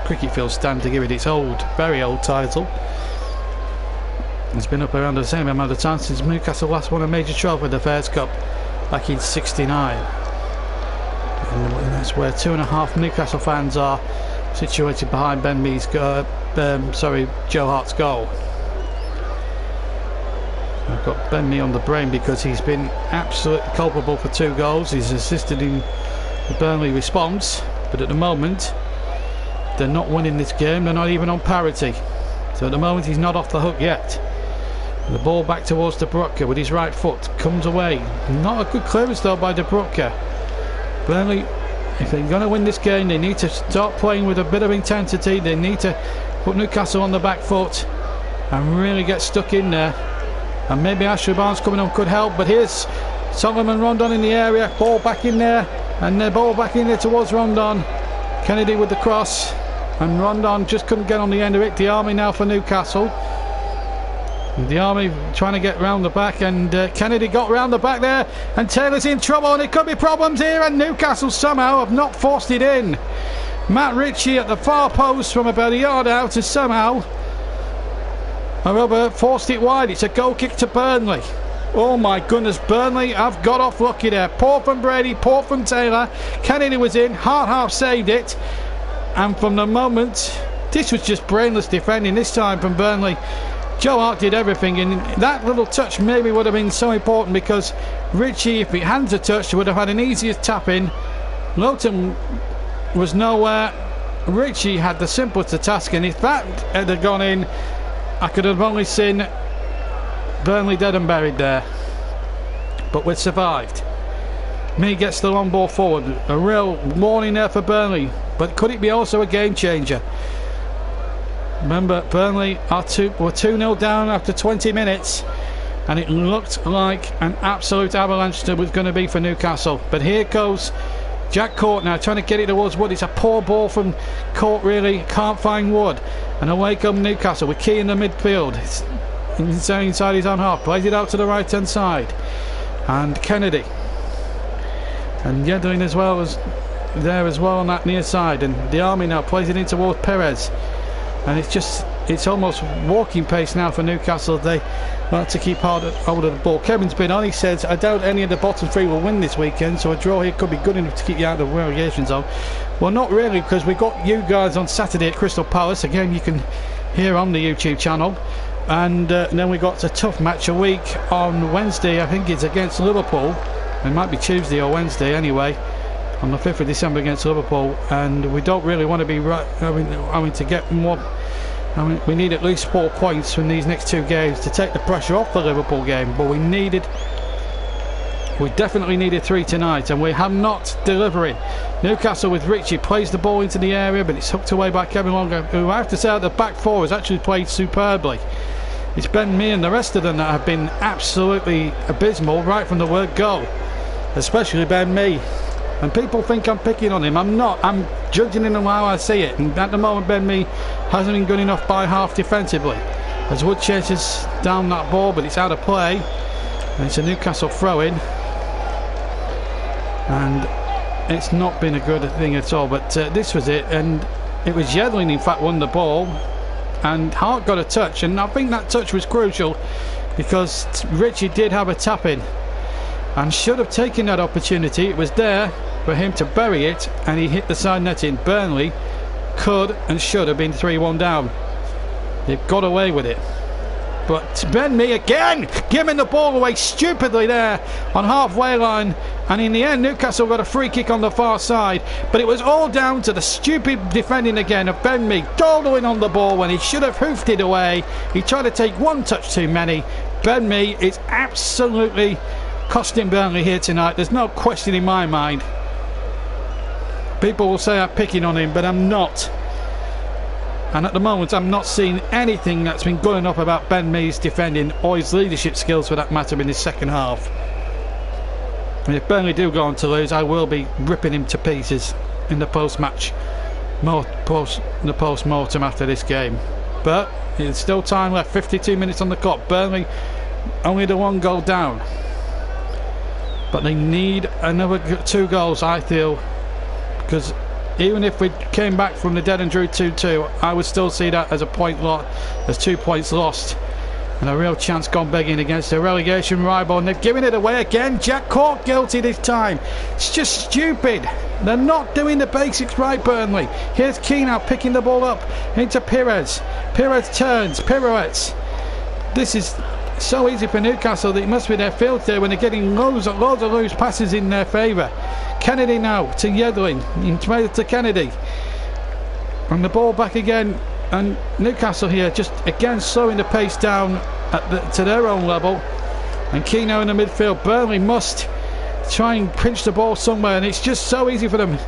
Cricket Field stand, to give it its old, very old title. It's been up around the same amount of time since Newcastle last won a major trophy, the Fairs Cup, back in '69. And that's where 2.5 Newcastle fans are situated behind Joe Hart's goal. I've got Ben Mee on the brain because he's been absolutely culpable for 2 goals. He's assisted in the Burnley response, but at the moment they're not winning this game. They're not even on parity, so at the moment he's not off the hook yet. And the ball back towards De Bruyne with his right foot, comes away. Not a good clearance though by De Bruyne. Burnley, if they're going to win this game, they need to start playing with a bit of intensity. They need to put Newcastle on the back foot and really get stuck in there. And maybe Ashley Barnes coming on could help, but here's Solomon Rondon in the area, ball back in there, and the ball back in there towards Rondon. Kennedy with the cross, and Rondon just couldn't get on the end of it. The Army now for Newcastle. The Army trying to get round the back, and Kennedy got round the back there, and Taylor's in trouble, and it could be problems here, and Newcastle somehow have not forced it in. Matt Ritchie at the far post from about a yard out, and somehow Robert forced it wide. It's a goal kick to Burnley. Oh my goodness, Burnley have got off lucky there. Poor from Brady, poor from Taylor. Kennedy was in, Hart half saved it, and from the moment, this was just brainless defending this time from Burnley. Joe Hart did everything, and that little touch maybe would have been so important, because Ritchie, if he hadn't a touch, would have had an easier tap in. Lowton was nowhere. Ritchie had the simplest task, and if that had gone in, I could have only seen Burnley dead and buried there. But we've survived. Mee gets the long ball forward. A real warning there for Burnley, but could it be also a game changer? Remember, Burnley were 2-0 down after 20 minutes, and it looked like an absolute avalanche that was going to be for Newcastle. But here goes Jack Court now, trying to get it towards Wood. It's a poor ball from Court, really. Can't find Wood. And away come Newcastle with Key in the midfield. It's inside his own half. Plays it out to the right hand side. And Kennedy. And Yedlin as well was there as well on that near side. And the Army now plays it in towards Perez. And it's almost walking pace now for Newcastle. They like to keep hold of the ball. Kevin's been on. He says, I doubt any of the bottom 3 will win this weekend, so a draw here could be good enough to keep you out of the relegation zone. Well, not really, because we've got you guys on Saturday at Crystal Palace, a game you can hear on the YouTube channel. And then we got a tough match a week on Wednesday. I think it's against Liverpool. It might be Tuesday or Wednesday anyway, on the 5th of December against Liverpool, and we don't really want to be having to get more. I mean, we need at least 4 points from these next 2 games to take the pressure off the Liverpool game, but we definitely needed 3 tonight, and we have not delivering. Newcastle with Ritchie plays the ball into the area, but it's hooked away by Kevin Longer, who I have to say at the back 4 has actually played superbly. It's Ben Mee and the rest of them that have been absolutely abysmal right from the word go, especially Ben Mee. And people think I'm picking on him. I'm not. I'm judging him on how I see it. And at the moment, Ben Mee hasn't been good enough by half defensively, as Wood chases down that ball, but it's out of play. And it's a Newcastle throw-in. And it's not been a good thing at all. But this was it. And it was Yedlin, in fact, won the ball. And Hart got a touch. And I think that touch was crucial, because Ritchie did have a tap-in and should have taken that opportunity. It was there for him to bury it, and he hit the side netting. Burnley could and should have been 3-1 down. They've got away with it. But Ben Mee again giving the ball away stupidly there on halfway line, and in the end Newcastle got a free kick on the far side. But it was all down to the stupid defending again of Ben Mee, dawdling on the ball when he should have hoofed it away. He tried to take 1 touch too many. Ben Mee is absolutely costing Burnley here tonight. There's no question in my mind. People will say I'm picking on him, but I'm not. And at the moment I'm not seeing anything that's been good enough about Ben Mee's defending, or his leadership skills for that matter, in his second half. And if Burnley do go on to lose, I will be ripping him to pieces in the post-match, the post-mortem after this game. But there's still time left, 52 minutes on the clock. Burnley only the 1 goal down. But they need another 2 goals, I feel, because even if we came back from the dead and drew 2-2, I would still see that as a point as 2 points lost. And a real chance gone begging against a relegation rival, and they're giving it away again. Jack caught guilty this time. It's just stupid. They're not doing the basics right, Burnley. Here's Keane now picking the ball up into Perez. Perez turns, pirouettes. This is so easy for Newcastle that it must be their field day when they're getting loads of loose passes in their favour. Kennedy now to Yedlin, to Kennedy. And the ball back again. And Newcastle here just again slowing the pace down to their own level. And Keno in the midfield. Burnley must try and pinch the ball somewhere, and it's just so easy for them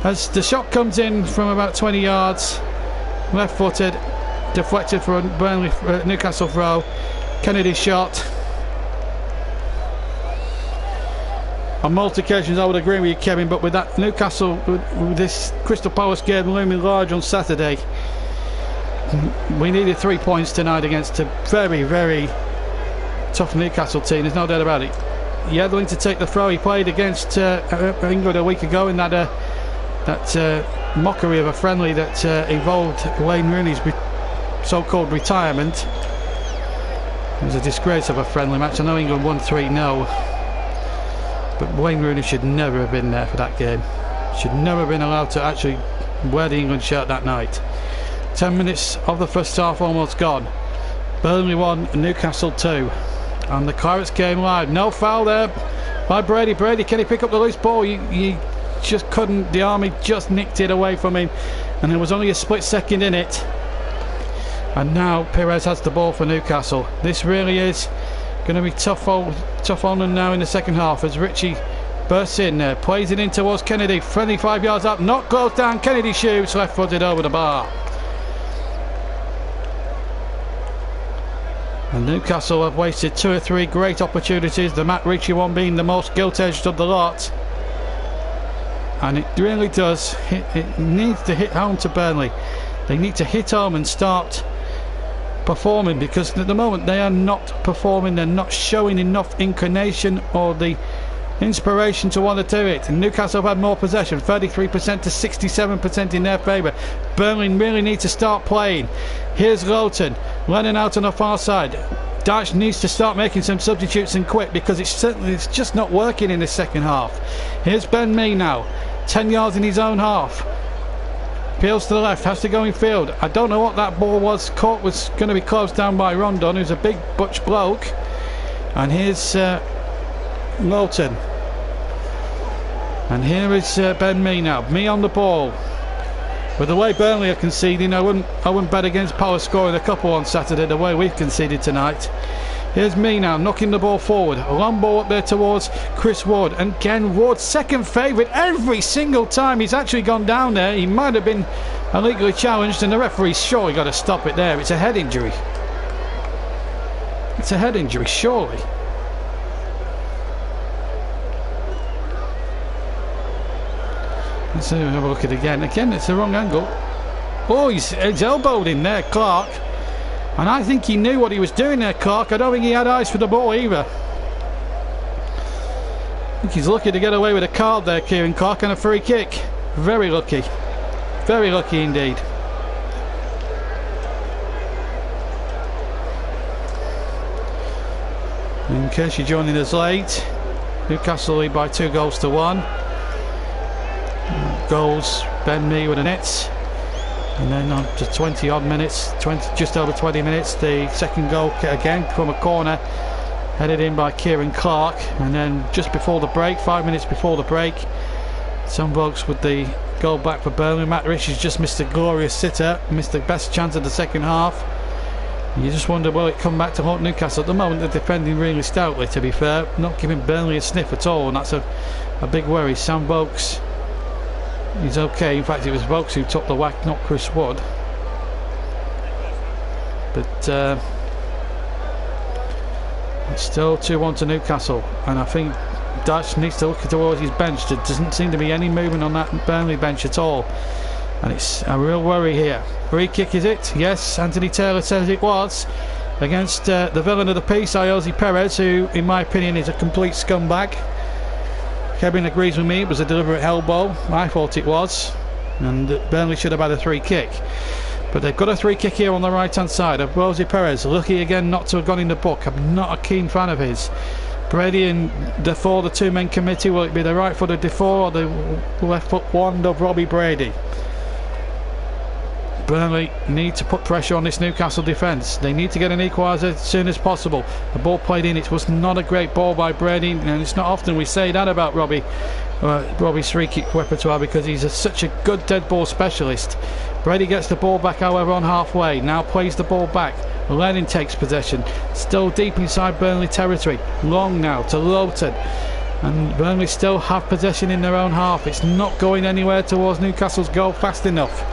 as the shot comes in from about 20 yards, left footed, deflected for a Burnley Newcastle throw. Kennedy's shot. On multi occasions I would agree with you, Kevin, but with that Newcastle, with this Crystal Palace game looming large on Saturday, we needed 3 points tonight against a very, very tough Newcastle team. There's no doubt about it. Yedlin to take the throw. He played against England a week ago in that mockery of a friendly that involved Wayne Rooney's so-called retirement. It was a disgrace of a friendly match. I know England won 3-0, but Wayne Rooney should never have been there for that game. Should never have been allowed to actually wear the England shirt that night. 10 minutes of the first half almost gone. Burnley 1, Newcastle 2. And the Clarets game live. No foul there by Brady. Brady, can he pick up the loose ball? You just couldn't. The Army just nicked it away from him, and there was only a split second in it. And now Perez has the ball for Newcastle. This really is going to be tough on them now in the second half as Richie bursts in there, plays it in towards Kennedy. 25 yards up, not close down. Kennedy shoots, left footed over the bar. And Newcastle have wasted 2 or 3 great opportunities, the Matt Ritchie one being the most gilt-edged of the lot. And it really does, it needs to hit home to Burnley. They need to hit home and start performing, because at the moment they are not performing. They're not showing enough inclination or the inspiration to want to do it. And Newcastle have had more possession, 33% to 67% in their favour. Burnley really need to start playing. Here's Lowton, Lennon out on the far side. Dyche needs to start making some substitutes and quick, because it's just not working in the second half. Here's Ben Mee now, 10 yards in his own half. Peels to the left, has to go in field. I don't know what that ball was. Court was going to be closed down by Rondon, who's a big butch bloke. And here's Lowton. And here is Ben Mee now. Mee on the ball. With the way Burnley are conceding, I wouldn't bet against Palace scoring a couple on Saturday the way we've conceded tonight. Here's Mee now, knocking the ball forward. A long ball up there towards Chris Wood. And again, Wood's second favourite every single time he's actually gone down there. He might have been illegally challenged, and the referee's surely got to stop it there. It's a head injury. It's a head injury, surely. Let's have a look at it again. Again, it's the wrong angle. Oh, he's elbowed in there, Clark. And I think he knew what he was doing there, Clark. I don't think he had eyes for the ball either. I think he's lucky to get away with a card there, Kieran Clark, and a free kick. Very lucky. Very lucky indeed. In case you're joining us late, Newcastle lead by 2-1. Goals, Ben Mee with a net. And then on to 20 odd minutes, just over 20 minutes, the second goal again from a corner, headed in by Kieran Clark. And then just before the break, 5 minutes before the break, some blokes with the goal back for Burnley. Matt Ritchie's just missed a glorious sitter, missed the best chance of the second half. You just wonder, will it come back to haunt Newcastle? At the moment they're defending really stoutly, to be fair, not giving Burnley a sniff at all, and that's a big worry. Sam Vokes, he's okay. In fact, it was Vokes who took the whack, not Chris Wood. But it's still 2-1 to Newcastle, and I think Dyche needs to look towards his bench. There doesn't seem to be any movement on that Burnley bench at all, and it's a real worry here. Free kick, is it? Yes, Anthony Taylor says it was, against the villain of the piece, Ayoze Perez, who in my opinion is a complete scumbag. Kevin agrees with me, it was a deliberate elbow. I thought it was, and Burnley should have had a free kick. But they've got a free kick here on the right hand side of Rosie Perez. Lucky again not to have gone in the book. I'm not a keen fan of his. Brady and Defoe, the two-man committee. Will it be the right foot of Defoe or the left foot wand of Robbie Brady? Burnley need to put pressure on this Newcastle defence. They need to get an equaliser as soon as possible. The ball played in. It was not a great ball by Brady, and it's not often we say that about Robbie's free kick repertoire, because he's such a good dead ball specialist. Brady gets the ball back, however, on halfway. Now plays the ball back. Lennon takes possession. Still deep inside Burnley territory. Long now to Lowton. And Burnley still have possession in their own half. It's not going anywhere towards Newcastle's goal fast enough.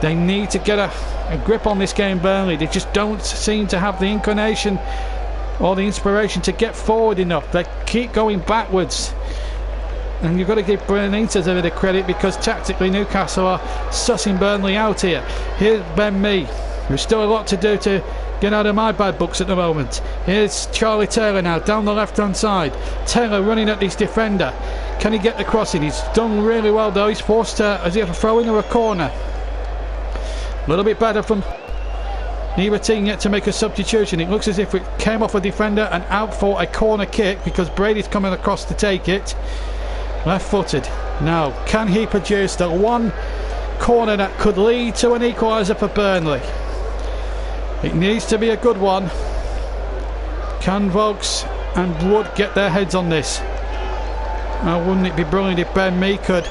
They need to get a grip on this game, Burnley. They just don't seem to have the inclination or the inspiration to get forward enough. They keep going backwards. And you've got to give Benitez a bit of credit, because tactically Newcastle are sussing Burnley out here. Here's Ben Mee. There's still a lot to do to get out of my bad books at the moment. Here's Charlie Taylor now down the left hand side. Taylor running at this defender. Can he get the crossing? He's done really well though. He's forced as if a throw in or a corner. A little bit better from neither team yet to make a substitution. It looks as if it came off a defender and out for a corner kick, because Brady's coming across to take it. Left footed. Now, can he produce the one corner that could lead to an equaliser for Burnley? It needs to be a good one. Can Vokes and Wood get their heads on this? Now, wouldn't it be brilliant if Ben Mee could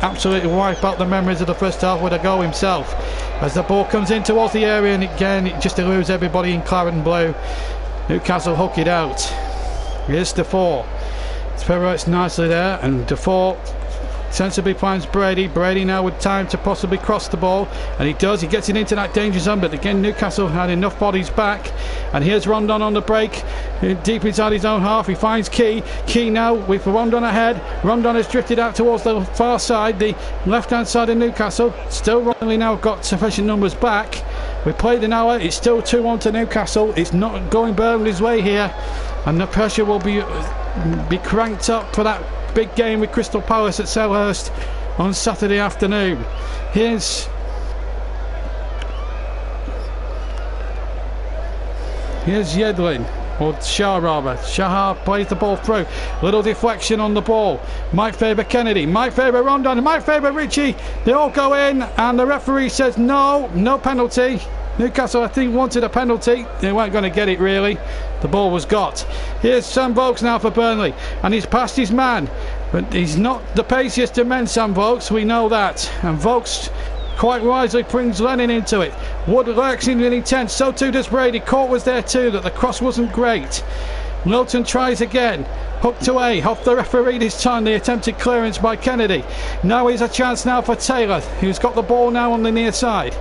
absolutely wipe out the memories of the first half with a goal himself? As the ball comes in towards the area, and again it just eludes everybody in claret and blue. Newcastle hook it out. Here's Defoe. Pirouettes nicely there, and Defoe sensibly finds Brady. Brady now with time to possibly cross the ball, and he does. He gets it into that danger zone, but again Newcastle had enough bodies back. And here's Rondon on the break, deep inside his own half. He finds Key. Key now with Rondon ahead. Rondon has drifted out towards the far side, the left hand side of Newcastle. Still Ronley now got sufficient numbers back. We played an hour. It's still 2-1 to Newcastle. It's not going Burnley's way here, and the pressure will be cranked up for that big game with Crystal Palace at Selhurst on Saturday afternoon. Here's Yedlin, or Shah rather. Shah plays the ball through. Little deflection on the ball. Might favour Kennedy, might favour Rondon, might favour Ritchie. They all go in, and the referee says no penalty. Newcastle, I think, wanted a penalty. They weren't going to get it, really. The ball was got. Here's Sam Vokes now for Burnley, and he's past his man, but he's not the paciest of men, Sam Vokes. We know that. And Vokes quite wisely brings Lennon into it. Wood lurks in an intent, so too does Brady. Court was there too, that the cross wasn't great. Lowton tries again. Hooked away off the referee this time. The attempted clearance by Kennedy. Now is a chance now for Taylor, who's got the ball now on the near side.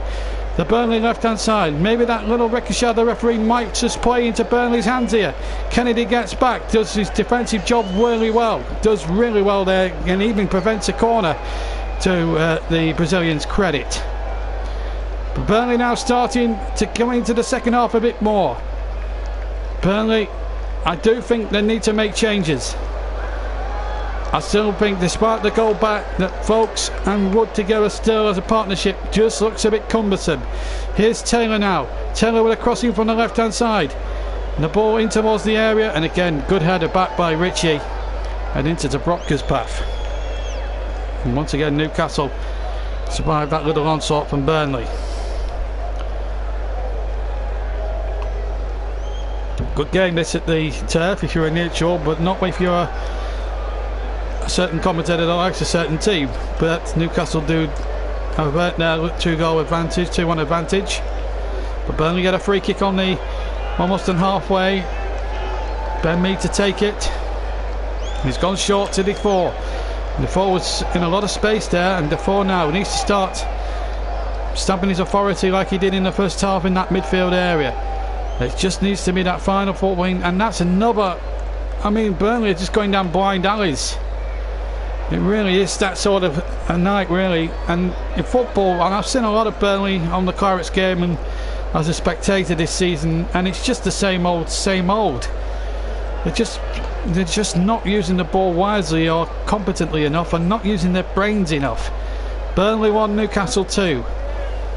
The Burnley left hand side. Maybe that little ricochet of the referee might just play into Burnley's hands here. Kennedy gets back, does his defensive job really well, does really well there, and even prevents a corner, to the Brazilians' credit. But Burnley now starting to come into the second half a bit more. Burnley, I do think they need to make changes. I still think, despite the goal back, that Vokes and Wood together still as a partnership just looks a bit cumbersome. Here's Taylor now. Taylor with a crossing from the left hand side. And the ball in towards the area, and again good header back by Ritchie and into Dubravka's path. And once again Newcastle survived that little onslaught from Burnley. Good game this at the turf if you're a neutral, but not if you're a certain commentator that likes a certain team. But Newcastle do have a now 2-goal advantage, 2-1 advantage. But Burnley get a free kick on the almost on halfway. Ben Mee to take it. He's gone short to Defoe. Defoe was in a lot of space there, and Defoe now needs to start stamping his authority like he did in the first half in that midfield area. It just needs to be that final football, and that's another. I mean, Burnley are just going down blind alleys. It really is that sort of a night, really. And in football, and I've seen a lot of Burnley on the Clarets game and as a spectator this season, and it's just the same old, same old. They're just not using the ball wisely or competently enough, and not using their brains enough. Burnley 1, Newcastle 2.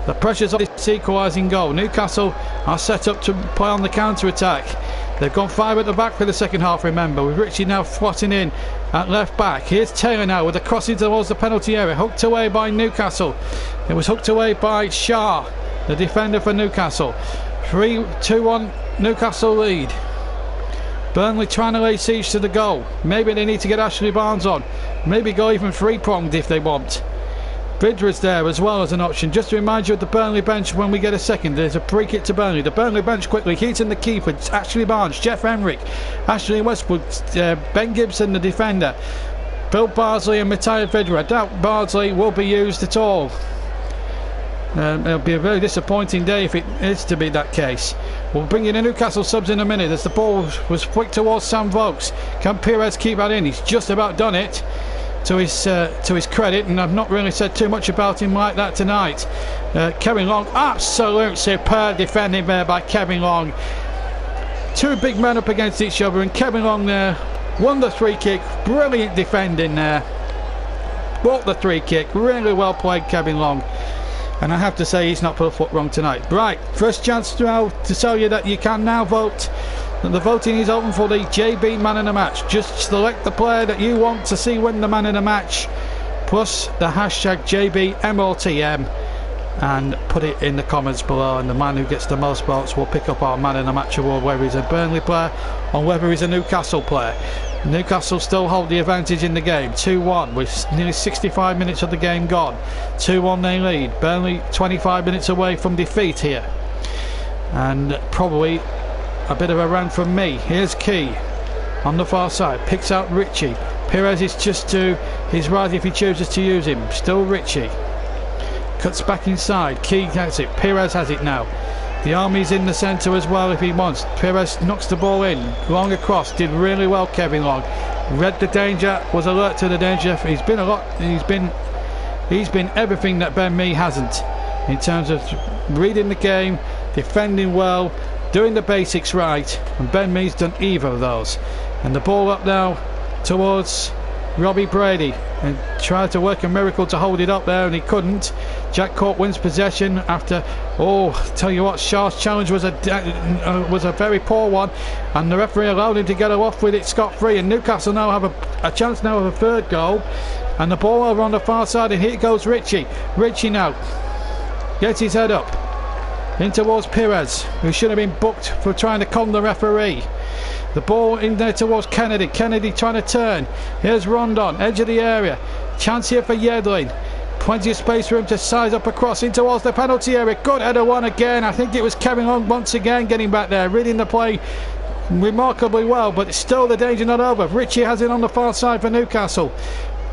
The pressure's on this equalising goal. Newcastle are set up to play on the counter-attack. They've gone 5 at the back for the second half, remember, with Richie now slotting in at left back. Here's Taylor now with a crossing towards the penalty area, hooked away by Newcastle. It was hooked away by Shah, the defender for Newcastle. 3-2-1 Newcastle lead. Burnley trying to lay siege to the goal. Maybe they need to get Ashley Barnes on. Maybe go even three-pronged if they want. Vidra's there as well as an option. Just to remind you of the Burnley bench when we get a second. There's a free kick to Burnley. The Burnley bench quickly. Keaton the keeper. Ashley Barnes. Jeff Henrik. Ashley Westwood. Ben Gibson the defender. Phil Bardsley and Matthias Vidra. I doubt Bardsley will be used at all. It'll be a very disappointing day if it is to be that case. We'll bring in the Newcastle subs in a minute as the ball was flicked towards Sam Vokes. Can Perez keep that in? He's just about done it, to his credit, and I've not really said too much about him like that tonight. Kevin Long, absolute superb defending there by Kevin Long. Two big men up against each other, and Kevin Long there won the free kick. Brilliant defending there. Bought the free kick. Really well played, Kevin Long. And I have to say, he's not put a foot wrong tonight. Right, first chance now to tell you that you can now vote. And the voting is open for the JB Man in the Match. Just select the player that you want to see win the Man in the Match, plus the hashtag JBMOTM, and put it in the comments below. And the man who gets the most votes will pick up our Man in the Match award, whether he's a Burnley player or whether he's a Newcastle player. Newcastle still hold the advantage in the game, 2-1 with nearly 65 minutes of the game gone. 2-1 they lead. Burnley 25 minutes away from defeat here, and probably a bit of a run from me. Here's Key on the far side, picks out Richie. Perez is just to his right if he chooses to use him. Still Richie, cuts back inside. Key has it, Perez has it now. The Army's in the centre as well if he wants. Perez knocks the ball in, long across. Did really well, Kevin Long. Read the danger, was alert to the danger. He's been everything that Ben Mee hasn't, in terms of reading the game, defending well, doing the basics right, and Ben Mee's done either of those. And the ball up now towards Robbie Brady, and tried to work a miracle to hold it up there, and he couldn't. Jack Cork wins possession after, tell you what, Shah's challenge was a very poor one, and the referee allowed him to get off with it scot-free. And Newcastle now have a chance now of a third goal, and the ball over on the far side, and here goes Richie. Richie now gets his head up in towards Perez, who should have been booked for trying to con the referee. The ball in there towards Kennedy. Kennedy trying to turn. Here's Rondon, edge of the area. Chance here for Yedlin. Plenty of space for him to size up across in towards the penalty area. Good header one again. I think it was Kevin Long once again getting back there, reading the play remarkably well, but it's still the danger not over. Richie has it on the far side for Newcastle.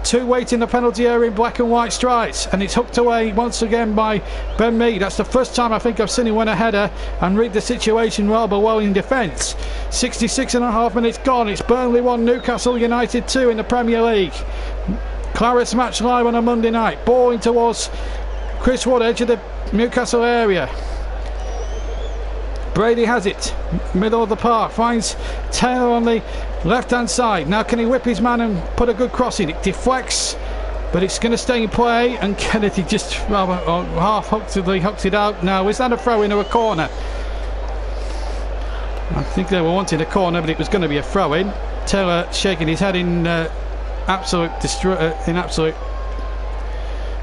Two waiting the penalty area in black and white stripes, and it's hooked away once again by Ben Mee. That's the first time I think I've seen him win a header and read the situation rather well in defence. 66.5 minutes gone. It's Burnley 1, Newcastle United 2 in the Premier League. Clarets match live on a Monday night. Ball in towards Chris Wood, edge of the Newcastle area. Brady has it, middle of the park, finds Taylor on the left hand side. Now can he whip his man and put a good cross in? It deflects, but it's going to stay in play, and Kennedy just half hooks it out. Now is that a throw in or a corner? I think they were wanting a corner, but it was going to be a throw in. Taylor shaking his head in absolute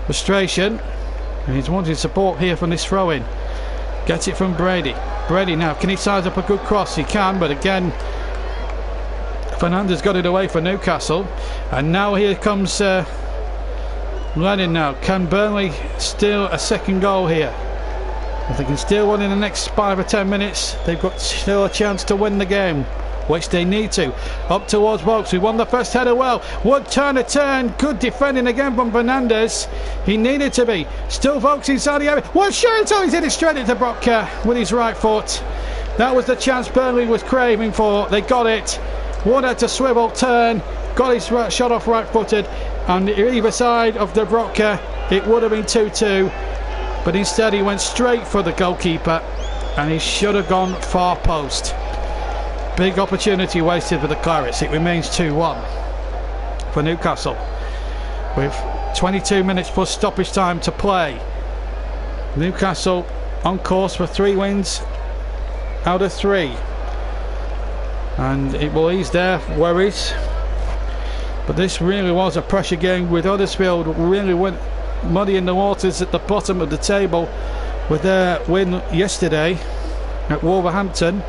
frustration, and he's wanting support here from this throw in. Gets it from Brady. Brady now, can he size up a good cross? He can, but again Fernandez got it away for Newcastle. And now here comes Lennon now. Can Burnley steal a second goal here? If they can steal one in the next 5 or 10 minutes, they've got still a chance to win the game, which they need to. Up towards Vokes, who won the first header well. Wood turn a turn. Good defending again from Fernandez. He needed to be. Still Vokes inside the area. One shot, he's hit it straight into Brocker with his right foot. That was the chance Burnley was craving for. They got it. Wood had to swivel, turn, got his shot off right-footed, and either side of the Brocker, it would have been 2-2. But instead he went straight for the goalkeeper, and he should have gone far post. Big opportunity wasted for the Clarets. It remains 2-1 for Newcastle with 22 minutes plus stoppage time to play. Newcastle on course for 3 wins out of 3, and it will ease their worries. But this really was a pressure game, with Huddersfield really went muddy in the waters at the bottom of the table with their win yesterday at Wolverhampton.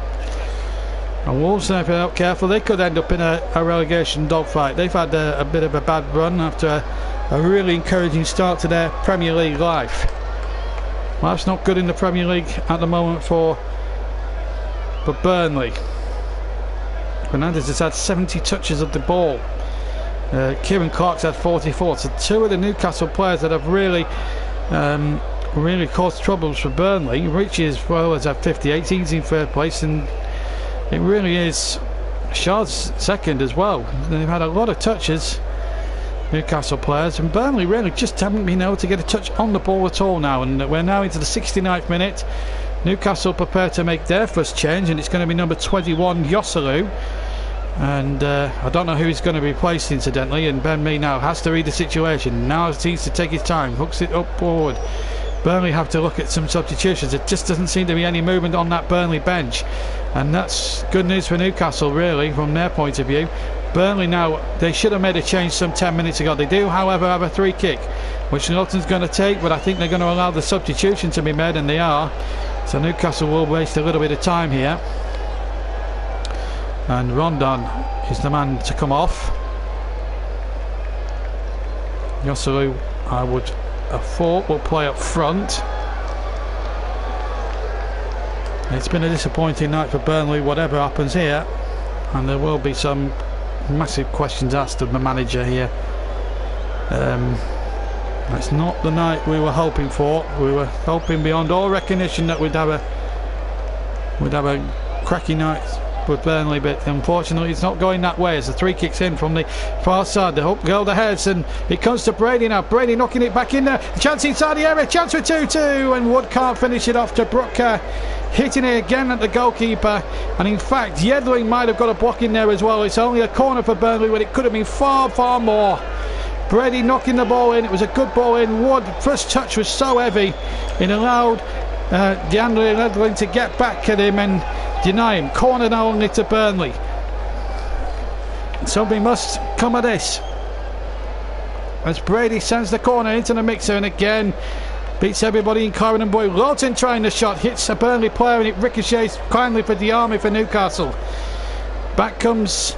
And Wolves, if they're not careful, they could end up in a relegation dogfight. They've had a bit of a bad run after a really encouraging start to their Premier League life. Life's not good in the Premier League at the moment for Burnley. Fernandes has had 70 touches of the ball. Kieran Clark's had 44. So 2 of the Newcastle players that have really caused troubles for Burnley. Richie as well has had 58. He's in third place, and it really is Shard's second as well. They've had a lot of touches, Newcastle players, and Burnley really just haven't been able to get a touch on the ball at all now. And we're now into the 69th minute. Newcastle prepared to make their first change, and it's going to be number 21, Joselu. And I don't know who he's going to replace, incidentally, and Ben Mee now has to read the situation. Now he needs to take his time, hooks it up forward. Burnley have to look at some substitutions. It just doesn't seem to be any movement on that Burnley bench, and that's good news for Newcastle really from their point of view. Burnley now, they should have made a change some 10 minutes ago. They do, however, have a free kick which Norton's going to take, but I think they're going to allow the substitution to be made, and they are. So Newcastle will waste a little bit of time here, and Rondon is the man to come off. Joselu, I would have thought, will play up front. It's been a disappointing night for Burnley, whatever happens here, and there will be some massive questions asked of the manager here. It's not the night we were hoping for. We were hoping beyond all recognition that we'd have a cracking night with Burnley, but unfortunately it's not going that way as the 3 kicks in from the far side. The hook goal ahead, and it comes to Brady now. Brady knocking it back in there. Chance inside the area, chance for 2-2, and Wood can't finish it off to Brooker, hitting it again at the goalkeeper. And in fact, Yedling might have got a block in there as well. It's only a corner for Burnley, but it could have been far, far more. Brady knocking the ball in. It was a good ball in. Wood, first touch was so heavy, it allowed DeAndre Yedling to get back at him and deny him. Corner now only to Burnley. Something must come of this, as Brady sends the corner into the mixer, and again beats everybody in Corin Boy. Lawton trying the shot, hits a Burnley player, and it ricochets kindly for Diarmi for Newcastle. Back comes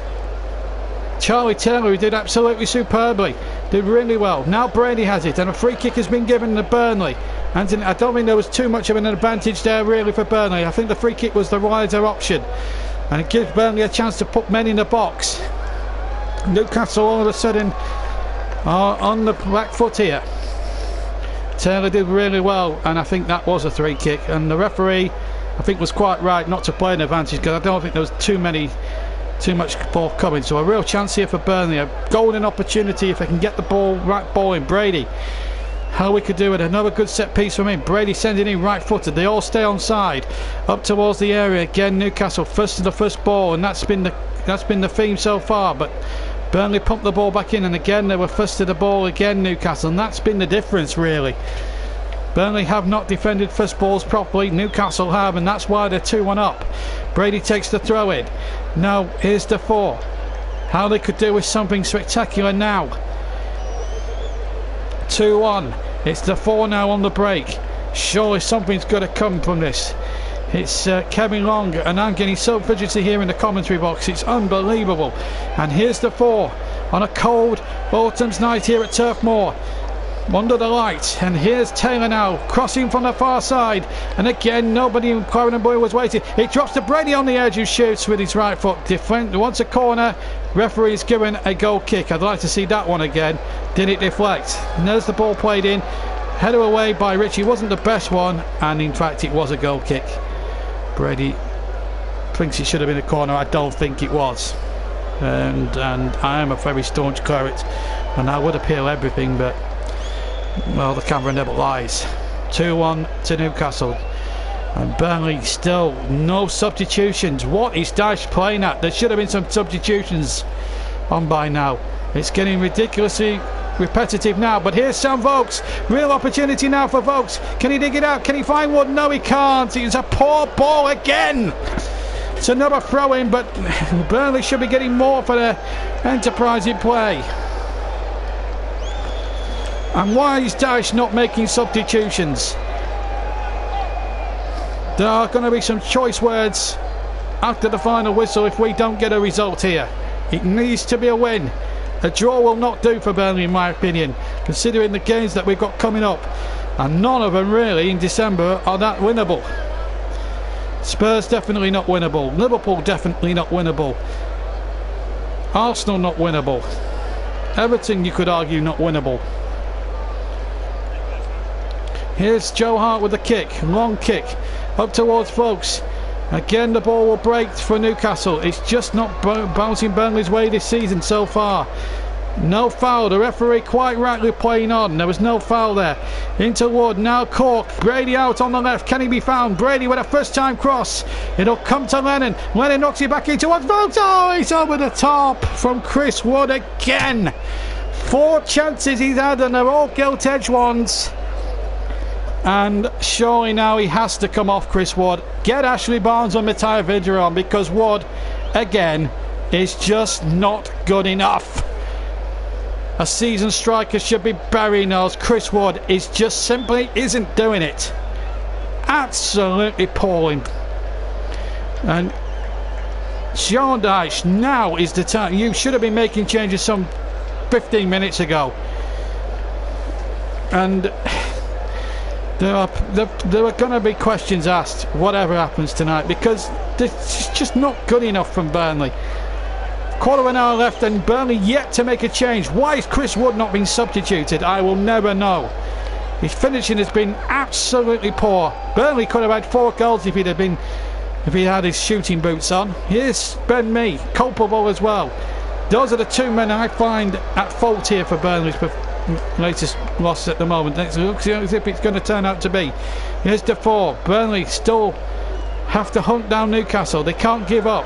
Charlie Taylor, who did absolutely superbly, did really well. Now Brady has it, and a free kick has been given to Burnley. And I don't think there was too much of an advantage there really for Burnley. I think the free kick was the wider option, and it gives Burnley a chance to put men in the box. Newcastle all of a sudden are on the back foot here. Taylor did really well, and I think that was a free kick, and the referee I think was quite right not to play an advantage, because I don't think there was too much ball coming. So a real chance here for Burnley, a golden opportunity if they can get the right ball in. Brady, how we could do it, another good set piece from him. Brady sending in right footed, they all stay on side up towards the area. Again Newcastle first to the first ball, and that's been the theme so far, but Burnley pumped the ball back in, and again they were first to the ball again, Newcastle, and that's been the difference really. Burnley have not defended first balls properly, Newcastle have, and that's why they're 2-1 up. Brady takes the throw in. Now here's the 4. How they could do with something spectacular now. 2-1. It's the 4 now on the break. Surely something's got to come from this. It's Kevin Long, and I'm getting so fidgety here in the commentary box. It's unbelievable. And here's the 4 on a cold autumn's night here at Turf Moor, under the light. And here's Taylor now crossing from the far side, and again nobody in Corin Boy was waiting. It drops to Brady on the edge, who shoots with his right foot. Defend wants a corner. Referee's given a goal kick. I'd like to see that one again. Did it deflect? And there's the ball played in, header away by Richie. Wasn't the best one, and in fact it was a goal kick. Brady thinks it should have been a corner. I don't think it was, and I am a very staunch Claret, and I would appeal everything, but well, the camera never lies. 2-1 to Newcastle, and Burnley still no substitutions. What is Dyche playing at? There should have been some substitutions on by now. It's getting ridiculously repetitive now, but here's Sam Vokes. Real opportunity now for Vokes. Can he dig it out? Can he find one? No, he can't. It's a poor ball again. It's another throw in, but Burnley should be getting more for their enterprising play. And why is Dyche not making substitutions? There are going to be some choice words after the final whistle if we don't get a result here. It needs to be a win. A draw will not do for Burnley, in my opinion, considering the games that we've got coming up, and none of them really in December are that winnable. Spurs definitely not winnable, Liverpool definitely not winnable, Arsenal not winnable, Everton you could argue not winnable. Here's Joe Hart with a kick, long kick up towards Vokes. Again, the ball will break for Newcastle. It's just not bouncing Burnley's way this season so far. No foul. The referee quite rightly playing on. There was no foul there. Into Wood. Now Cork. Brady out on the left. Can he be found? Brady with a first time cross. It'll come to Lennon. Lennon knocks it back into Vokes. Oh, he's over the top from Chris Wood again. 4 chances he's had and they're all gilt-edged ones. And surely now he has to come off Chris Wood. Get Ashley Barnes or Matteo Vidra on, because Wood, again, is just not good enough. A seasoned striker should be burying those. Chris Wood is just simply isn't doing it. Absolutely appalling. And Sean Dyche, now is the time. You should have been making changes some 15 minutes ago. And there are going to be questions asked whatever happens tonight, because it's just not good enough from Burnley. Quarter of an hour left and Burnley yet to make a change. Why is Chris Wood not being substituted? I will never know. His finishing has been absolutely poor. Burnley could have had 4 goals if he had his shooting boots on. Here's Ben Mee, culpable as well. Those are the 2 men I find at fault here for Burnley's latest loss at the moment. It looks as if it's going to turn out to be. Here's Defoe. Burnley still have to hunt down Newcastle. They can't give up.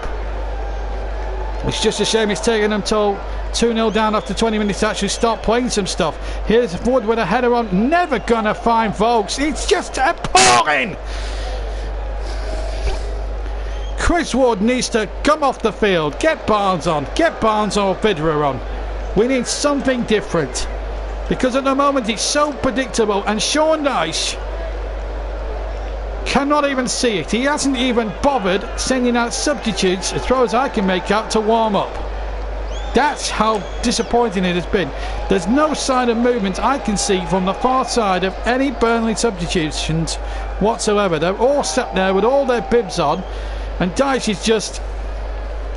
It's just a shame it's taken them till 2-0 down after 20 minutes to actually start playing some stuff. Here's Wood with a header on. Never gonna find Vokes. It's just appalling. Chris Wood needs to come off the field. Get Barnes on. Get Barnes or Vidra on. We need something different, because at the moment it's so predictable, and Sean Dyche cannot even see it. He hasn't even bothered sending out substitutes, as far as I can make out, to warm up. That's how disappointing it has been. There's no sign of movement I can see from the far side of any Burnley substitutions whatsoever. They're all sat there with all their bibs on, and Dyche is just,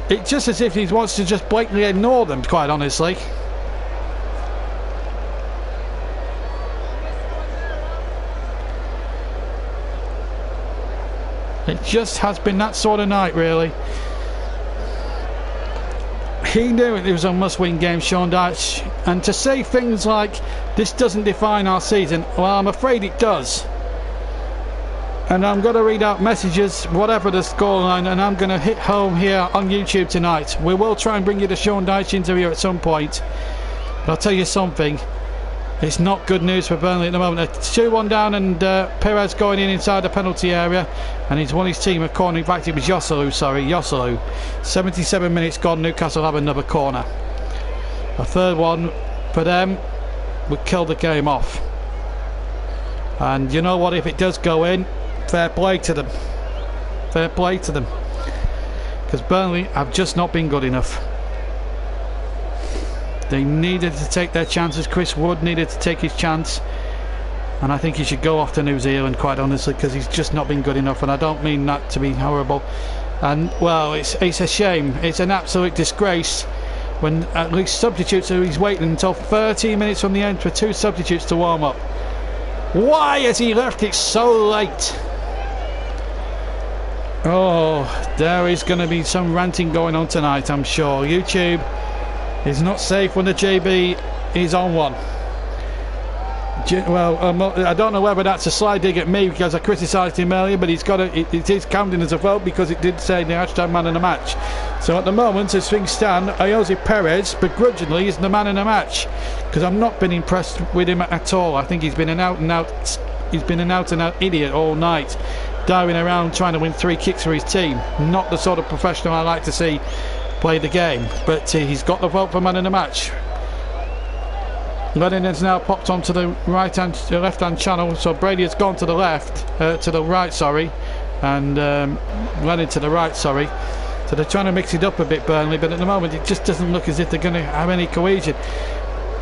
it's just as if he wants to just blatantly ignore them, quite honestly. It just has been that sort of night, really. He knew it was a must-win game, Sean Dyche, and to say things like this doesn't define our season, well, I'm afraid it does. And I'm going to read out messages, whatever the scoreline, and I'm going to hit home here on YouTube tonight. We will try and bring you the Sean Dyche interview at some point, but I'll tell you something. It's not good news for Burnley at the moment. They're 2-1 down, and Perez going in inside the penalty area, and he's won his team a corner. In fact, it was Joselu. 77 minutes gone. Newcastle have another corner. A third one for them would kill the game off. And you know what? If it does go in, fair play to them. Fair play to them, because Burnley have just not been good enough. They needed to take their chances. Chris Wood needed to take his chance, and I think he should go off to New Zealand, quite honestly, because he's just not been good enough. And I don't mean that to be horrible. And well, it's a shame. It's an absolute disgrace when at least substitutes are. He's waiting until 13 minutes from the end for 2 substitutes to warm up. Why has he left it so late? Oh, there is going to be some ranting going on tonight, I'm sure. YouTube is not safe when the JB is on one. Well, I don't know whether that's a sly dig at me because I criticised him earlier, but it is counting as a vote because it did say the hashtag man in the match. So at the moment, as things stand, Jose Perez begrudgingly is the man in the match because I've not been impressed with him at all. I think he's been an out and out idiot all night, diving around trying to win 3 kicks for his team. Not the sort of professional I like to see play the game, but he's got the vote for man in the match. Lennon has now popped onto the left-hand channel, so Brady has gone to the right, sorry, and Lennon to the right, sorry. So they're trying to mix it up a bit, Burnley, but at the moment it just doesn't look as if they're going to have any cohesion.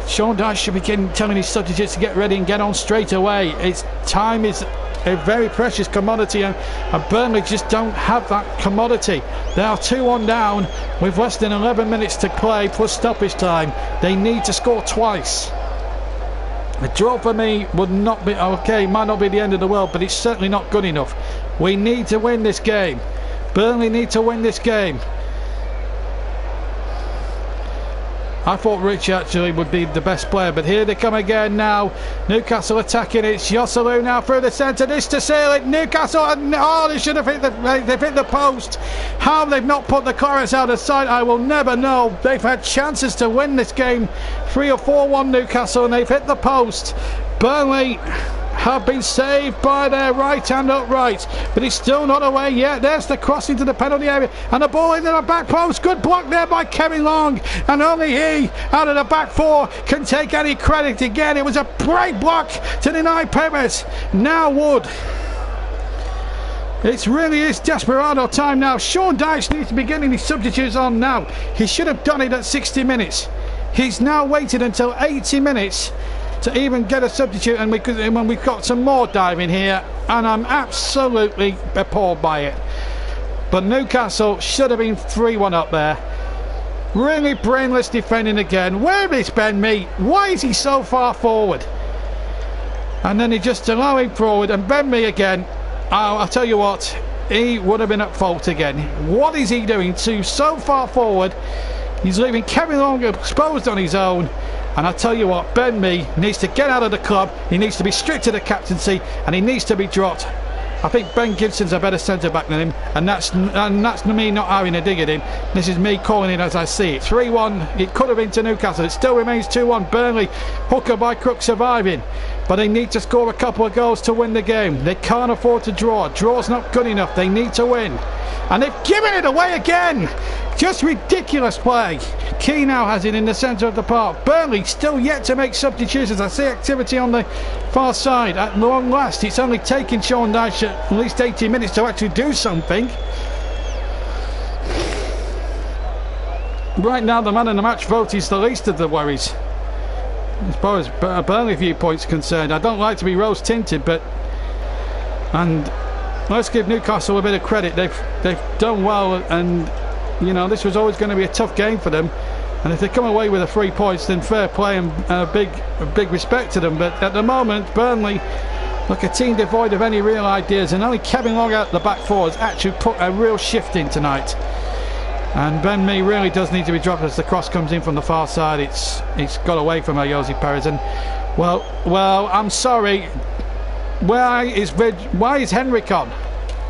Sean Dyche should be telling his substitutes to get ready and get on straight away. Time is a very precious commodity, and Burnley just don't have that commodity. They are 2-1 down with less than 11 minutes to play plus stoppage time. They need to score twice. A draw for me would not be okay, might not be the end of the world, but it's certainly not good enough. We need to win this game. Burnley need to win this game. I thought Rich actually would be the best player, but here they come again now. Newcastle attacking it. It's Joselu now through the centre. This to seal it. Newcastle, they should have hit the post. How they've not put the Clarets out of sight, I will never know. They've had chances to win this game, 3 or 4-1 Newcastle, and they've hit the post. Burnley have been saved by their right hand upright, but it's still not away yet. There's the cross into the penalty area and the ball into the back post. Good block there by Kevin Long, and only he out of the back 4 can take any credit again. It was a great block to deny Perez. Now Wood. It really is desperado time now. Sean Dyche needs to be getting his substitutes on now. He should have done it at 60 minutes. He's now waited until 80 minutes to even get a substitute, and we've got some more diving here, and I'm absolutely appalled by it. But Newcastle should have been 3-1 up there. Really brainless defending again. Where is Ben Mee? Why is he so far forward? And then he just allow him forward, and Ben Mee again. I'll tell you what, he would have been at fault again. What is he doing? So far forward, he's leaving Kevin Long exposed on his own. And I tell you what, Ben Mee needs to get out of the club. He needs to be stripped to the captaincy, and he needs to be dropped. I think Ben Gibson's a better centre back than him, and that's me not having a dig at him. This is me calling it as I see it. 3-1. It could have been to Newcastle. It still remains 2-1. Burnley, hooker by crook, surviving, but they need to score a couple of goals to win the game. They can't afford to draw. Draw's not good enough. They need to win, and they've given it away again. Just ridiculous play. Key now has it in the centre of the park. Burnley still yet to make substitutions. I see activity on the far side. At long last, it's only taken Sean Dyche at least 80 minutes to actually do something. Right now, the man in the match vote is the least of the worries, as far as Burnley viewpoint's concerned. I don't like to be rose tinted, but let's give Newcastle a bit of credit. They've done well, and you know, this was always going to be a tough game for them, and if they come away with the 3 points, then fair play and a big respect to them. But at the moment, Burnley look a team devoid of any real ideas, and only Kevin Long out the back 4 has actually put a real shift in tonight. And Ben Mee really does need to be dropped as the cross comes in from the far side. It's got away from Jose Perez, and well, I'm sorry. Why is Henrik on?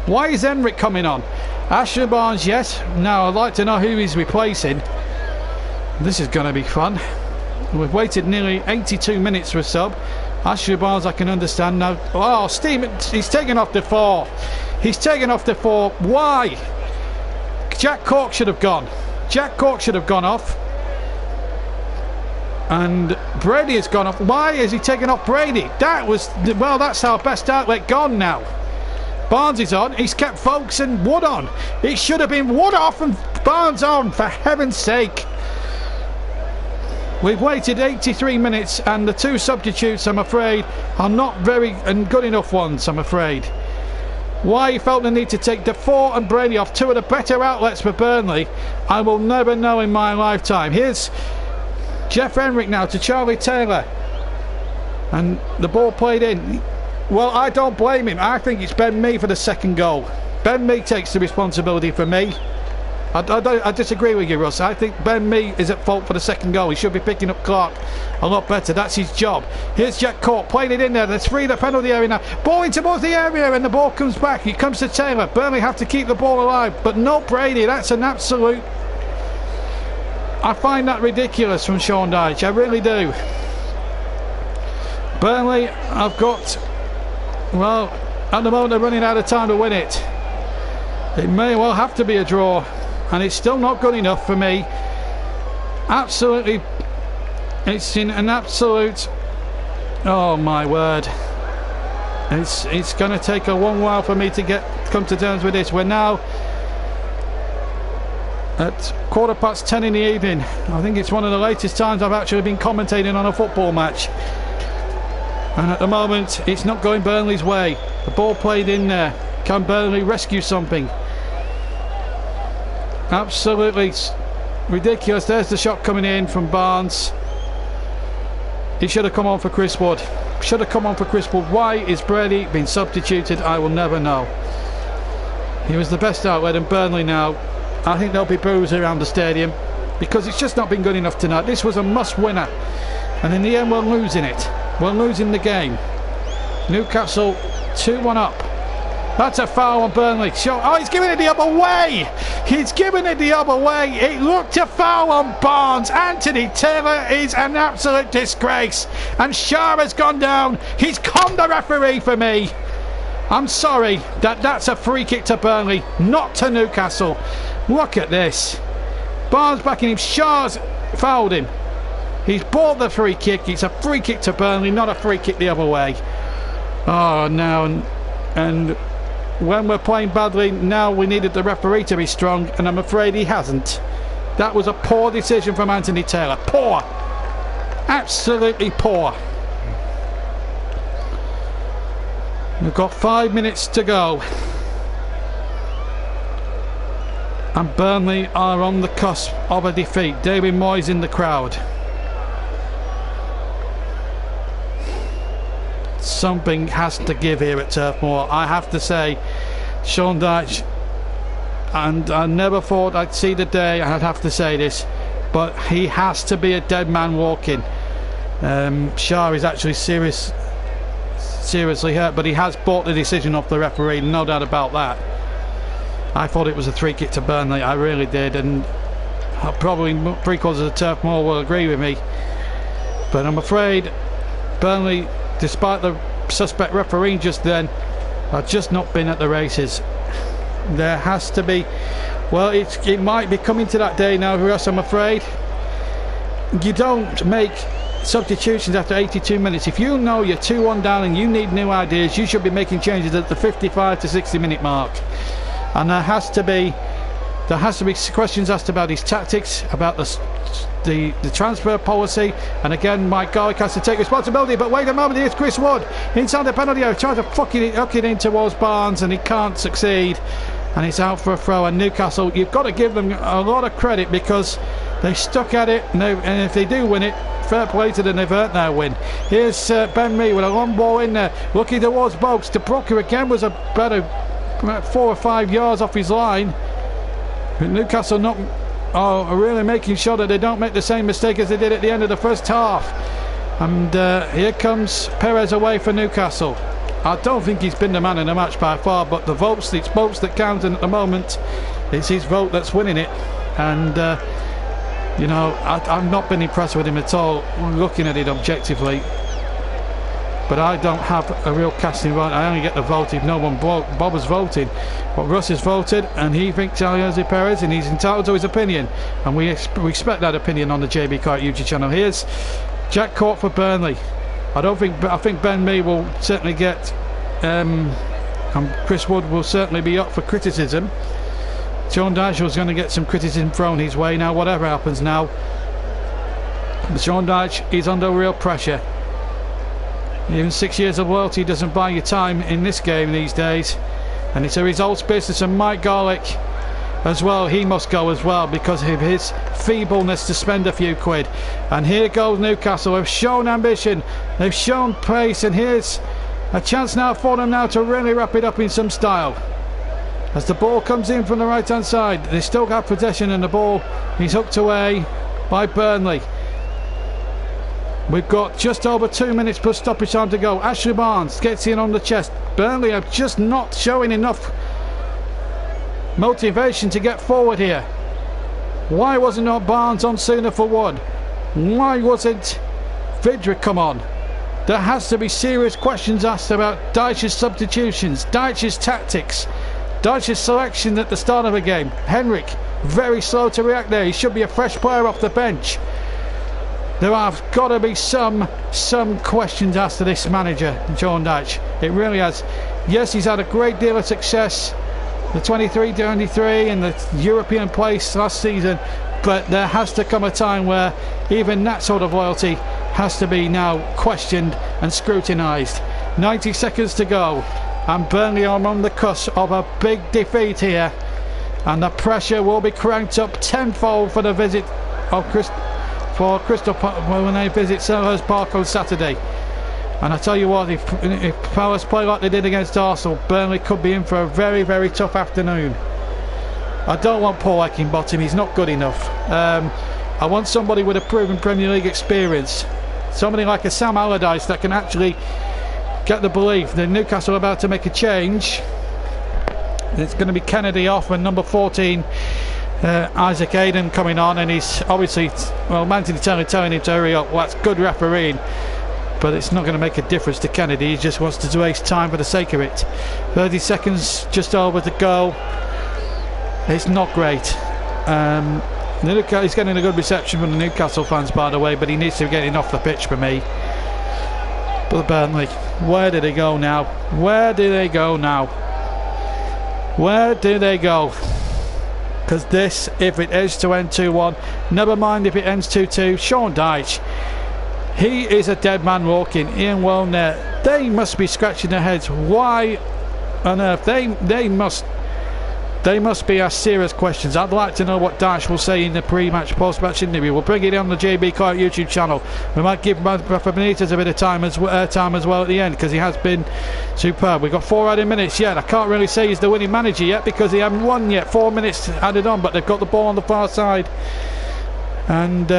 Why is Henrik coming on? Ashley Barnes, yes. Now I'd like to know who he's replacing. This is going to be fun. We've waited nearly 82 minutes for a sub. Ashley Barnes, I can understand now. Oh, he's taken off the 4. He's taken off the 4. Why? Jack Cork should have gone. Jack Cork should have gone off. And Brady has gone off. Why is he taking off Brady? That's our best outlet gone now. Barnes is on. He's kept Folks and Wood on. It should have been Wood off and Barnes on, for heaven's sake. We've waited 83 minutes, and the 2 substitutes, I'm afraid, are not very good enough ones, I'm afraid. Why he felt the need to take Defoe and Brady off, 2 of the better outlets for Burnley, I will never know in my lifetime. Here's Jeff Henrik now to Charlie Taylor, and the ball played in. Well, I don't blame him. I think it's Ben Mee for the second goal. Ben Mee takes the responsibility for me. I disagree with you, Russ. I think Ben Mee is at fault for the second goal. He should be picking up Clark a lot better. That's his job. Here's Jack Court playing it in there. Let's free the penalty area now. Ball in towards the area and the ball comes back. It comes to Taylor. Burnley have to keep the ball alive, but no Brady. That's an absolute... I find that ridiculous from Sean Dyche. I really do. Burnley, I've got... Well, at the moment they're running out of time to win it. It may well have to be a draw, and it's still not good enough for me. Absolutely, it's in an absolute... Oh my word! It's going to take a long while for me to come to terms with this. We're now at 10:15 in the evening. I think it's one of the latest times I've actually been commentating on a football match. And at the moment, it's not going Burnley's way. The ball played in there. Can Burnley rescue something? Absolutely ridiculous. There's the shot coming in from Barnes. He should have come on for Chris Wood. Should have come on for Chris Wood. Why is Brady being substituted? I will never know. He was the best outlet, and Burnley now, I think there'll be boos around the stadium because it's just not been good enough tonight. This was a must winner, and in the end we're losing it. We're losing the game. Newcastle 2-1 up. That's a foul on Burnley. Oh, he's giving it the other way. He's giving it the other way. It looked a foul on Barnes. Anthony Taylor is an absolute disgrace. And Shah has gone down. He's conned the referee for me. I'm sorry. That's a free kick to Burnley, not to Newcastle. Look at this. Barnes backing him. Shah's fouled him. He's bought the free kick. It's a free kick to Burnley, not a free kick the other way. Oh, now and when we're playing badly, now we needed the referee to be strong, and I'm afraid he hasn't. That was a poor decision from Anthony Taylor. Poor. Absolutely poor. We've got 5 minutes to go. And Burnley are on the cusp of a defeat. David Moyes in the crowd. Something has to give here at Turf Moor. I have to say, Sean Dyche, and I never thought I'd see the day I'd have to say this, but he has to be a dead man walking. Shah is actually seriously hurt, but he has bought the decision off the referee, no doubt about that. I thought it was a free kick to Burnley, I really did, and probably 3/4 of Turf Moor will agree with me, but I'm afraid Burnley, despite the suspect refereeing just then, have just not been at the races. There has to be, well, it might be coming to that day now, Russ, I'm afraid. You don't make substitutions after 82 minutes. If you know you're 2-1 down and you need new ideas, you should be making changes at the 55 to 60 minute mark. And there has to be questions asked about his tactics, about the transfer policy, and again Mike Garlick has to take responsibility. But wait a moment, here's Chris Wood inside the penalty area, trying to hook it in towards Barnes, and he can't succeed, and it's out for a throw. And Newcastle, you've got to give them a lot of credit because they stuck at it, and if they do win it, fair play to them, they've earned their win. Here's Ben Mee with a long ball in there, looking towards Boaks. De Bruyne again was about 4 or 5 yards off his line, but Newcastle are really making sure that they don't make the same mistake as they did at the end of the first half. And here comes Perez away for Newcastle. I don't think he's been the man in the match by far, but the votes, it's votes that count, and at the moment it's his vote that's winning it. And you know, I've not been impressed with him at all, looking at it objectively. But I don't have a real casting vote. I only get the vote if no one bothers voting. But Russ has voted, and he thinks Jose Perez, and he's entitled to his opinion. And we respect that opinion on the JB Kite YouTube channel. Here's Jack Court for Burnley. I think Ben Mee will certainly get, and Chris Wood will certainly be up for criticism. Sean Dyche was going to get some criticism thrown his way. Now, whatever happens now, Sean Dyche is under real pressure. Even 6 years of loyalty doesn't buy you time in this game these days, and it's a results business. And Mike Garlick as well, he must go as well because of his feebleness to spend a few quid. And here goes Newcastle. They've shown ambition, they've shown pace, and here's a chance now for them now to really wrap it up in some style. as the ball comes in from the right hand side. They still got possession, and the ball is hooked away by Burnley. We've got just over 2 minutes plus stoppage time to go. Ashley Barnes gets in on the chest. Burnley are just not showing enough motivation to get forward here. Why wasn't Barnes on sooner for one? Why wasn't Vidra come on? There has to be serious questions asked about Dyche's substitutions, Dyche's tactics, Dyche's selection at the start of the game. Henrik, very slow to react there. He should be a fresh player off the bench. There have got to be some questions asked of this manager, Sean Dyche. It really has. Yes, he's had a great deal of success, the 23-23 in the European place last season, but there has to come a time where even that sort of loyalty has to be now questioned and scrutinised. 90 seconds to go, and Burnley are on the cusp of a big defeat here, and the pressure will be cranked up tenfold for the visit of Crystal Park when they visit Selhurst Park on Saturday. And I tell you what, if Palace play like they did against Arsenal, Burnley could be in for a very, very tough afternoon. I don't want Paul Heckingbottom, he's not good enough. I want somebody with a proven Premier League experience, somebody like a Sam Allardyce that can actually get the belief that Newcastle are about to make a change. It's going to be Kennedy off and number 14 Isaac Aiden coming on, and he's obviously, well, Anthony Taylor telling him to hurry up. Well, that's good refereeing, but it's not going to make a difference to Kennedy. He just wants to waste time for the sake of it. 30 seconds just over to go. It's not great. He's getting a good reception from the Newcastle fans, by the way, but he needs to be getting off the pitch for me. But Burnley, where do they go now? Where do they go now? Where do they go? Because this, if it is to end 2-1, never mind if it ends 2-2, Sean Dyche, he is a dead man walking. Ian Wellner, they must be scratching their heads. Why on earth? They must be asked serious questions. I'd like to know what Dyche will say in the pre-match, post-match interview. We'll bring it on the JB Clark YouTube channel. We might give Rafa Benitez a bit of time as well at the end, because he has been superb. We've got 4 added minutes yet. I can't really say he's the winning manager yet because he hasn't won yet. 4 minutes added on, but they've got the ball on the far side. And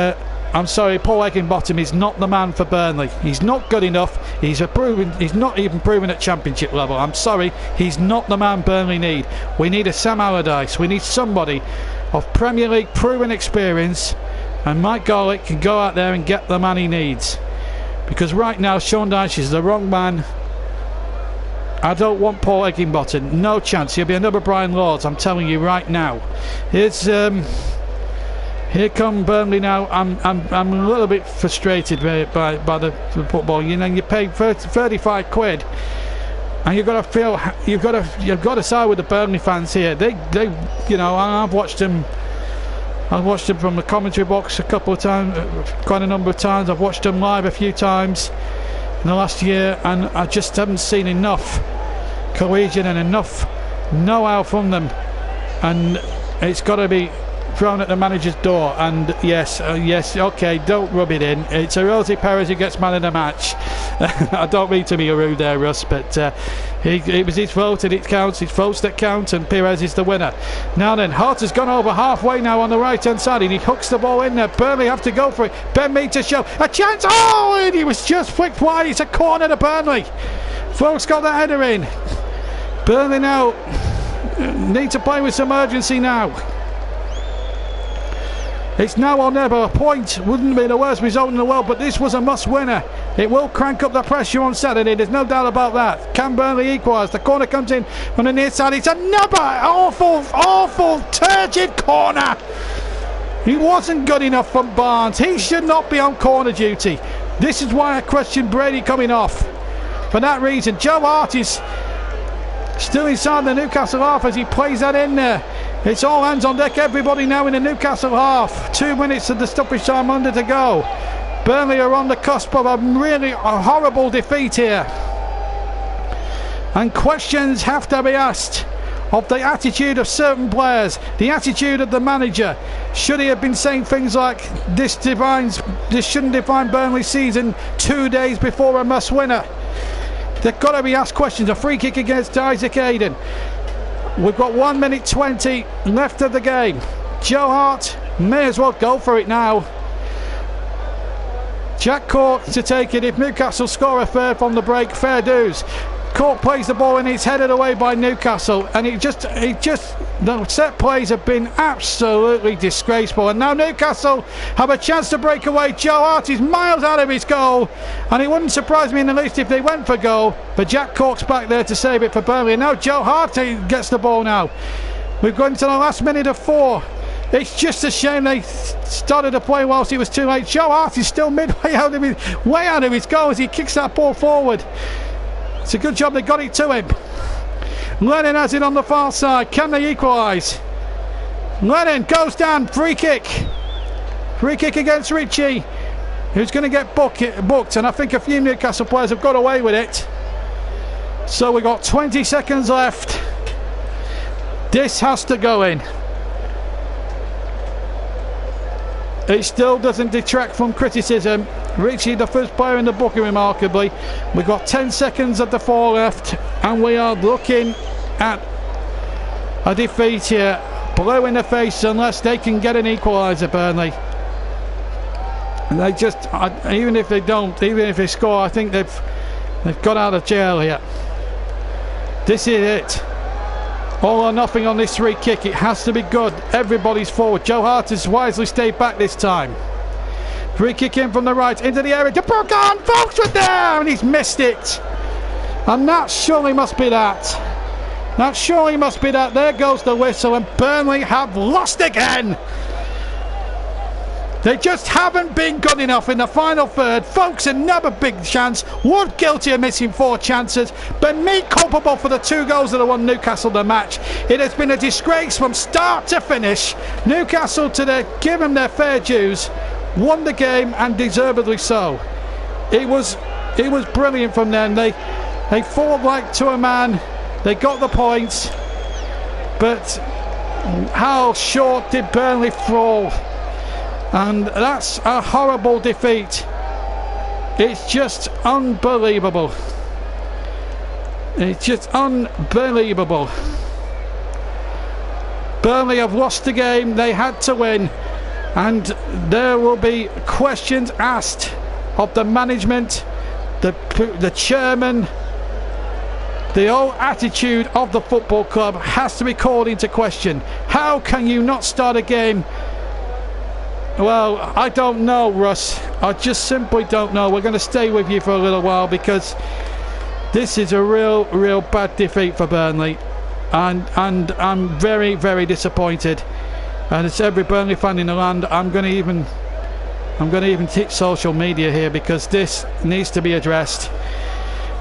I'm sorry, Paul Heckingbottom is not the man for Burnley. He's not good enough. He's not even proven at championship level. I'm sorry, he's not the man Burnley need. We need a Sam Allardyce. We need somebody of Premier League proven experience, and Mike Garlick can go out there and get the man he needs. Because right now, Sean Dyche is the wrong man. I don't want Paul Heckingbottom. No chance. He'll be another Brian Lords, I'm telling you right now. Here come Burnley now. I'm a little bit frustrated by the football. You know, you pay 35 quid, and you've got to side with the Burnley fans here. They you know, I've watched them from the commentary box a couple of times, quite a number of times. I've watched them live a few times in the last year, and I just haven't seen enough cohesion and enough know-how from them, and it's got to be thrown at the manager's door. And yes, okay, don't rub it in. It's a Rosie Perez who gets man of the match. I don't mean to be rude there, Russ, but it was his vote and it counts. It's votes that count, and Perez is the winner. Now then, Hart has gone over halfway now on the right hand side, and he hooks the ball in there. Burnley have to go for it. Ben Mee to show a chance. Oh, and he was just flicked wide. It's a corner to Burnley. Folks got that header in. Burnley now need to play with some urgency now. It's now or never. A point wouldn't be the worst result in the world, but this was a must-winner. It will crank up the pressure on Saturday, there's no doubt about that. Can Burnley equalise? The corner comes in on the near side. It's another awful, turgid corner. He wasn't good enough from Barnes. He should not be on corner duty. This is why I question Brady coming off. For that reason, Joe Hart is still inside the Newcastle half as he plays that in there. It's all hands on deck, everybody now in the Newcastle half. 2 minutes of the stoppage time under to go. Burnley are on the cusp of a horrible defeat here. And questions have to be asked of the attitude of certain players, the attitude of the manager. Should he have been saying things like, this shouldn't define Burnley's season 2 days before a must-winner? They've got to be asked questions. A free kick against Isaac Aiden. We've got 1 minute 20 left of the game. Joe Hart may as well go for it now. Jack Cork to take it. If Newcastle score a third from the break, fair dues. Cork plays the ball and it's headed away by Newcastle, and the set plays have been absolutely disgraceful, and now Newcastle have a chance to break away. Joe Hart is miles out of his goal, and it wouldn't surprise me in the least if they went for goal, but Jack Cork's back there to save it for Burnley, and now Joe Hart gets the ball now. We've gone to the last minute of 4. It's just a shame they started to play whilst it was too late. Joe Hart is still midway out of his goal as he kicks that ball forward. It's a good job they got it to him. Lennon has it on the far side. Can they equalise? Lennon goes down. Free kick. Free kick against Ritchie, who's going to get booked. And I think a few Newcastle players have got away with it. So we've got 20 seconds left. This has to go in. It still doesn't detract from criticism. Ritchie, the first player in the booking, remarkably. We've got 10 seconds of the 4 left, and we are looking at a defeat here. Blue in the face unless they can get an equaliser, Burnley. And they just, even if they score, I think they've got out of jail here. This is it. All or nothing on this free kick. It has to be good. Everybody's forward. Joe Hart has wisely stayed back this time. Free kick in from the right into the area. De Bruyne, Folks were there, and he's missed it. And that surely must be that. That surely must be that. There goes the whistle, and Burnley have lost again. They just haven't been good enough in the final third. Folks, another big chance. Wood guilty of missing 4 chances. But me culpable for the 2 goals that have won Newcastle the match. It has been a disgrace from start to finish. Newcastle, give them their fair dues, won the game, and deservedly so. It was brilliant from them. They fought like to a man. They got the points. But how short did Burnley fall? And that's a horrible defeat. It's just unbelievable. It's just unbelievable. Burnley have lost the game. They had to win, and there will be questions asked of the management, the chairman. The whole attitude of the football club has to be called into question. How can you not start a game? Well, I don't know, Russ. I just simply don't know. We're going to stay with you for a little while because this is a real bad defeat for Burnley, and I'm very, very disappointed. And it's every Burnley fan in the land. I'm going to even hit social media here because this needs to be addressed.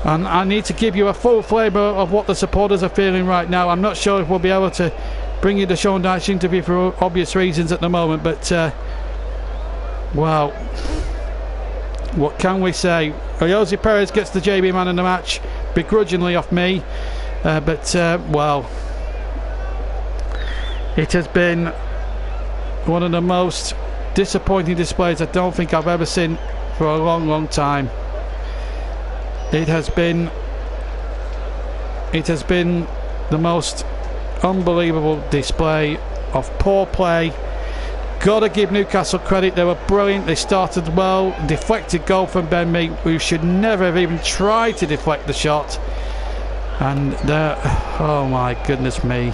And I need to give you a full flavour of what the supporters are feeling right now. I'm not sure if we'll be able to bring you the Sean Dyche interview for obvious reasons at the moment, but well, what can we say? Jose Perez gets the JB man in the match, begrudgingly off me, but well, it has been one of the most disappointing displays I don't think I've ever seen for a long time. It has been the most unbelievable display of poor play. Gotta give Newcastle credit, they were brilliant. They started well, deflected goal from Ben Mee, who should never have even tried to deflect the shot. And oh my goodness me,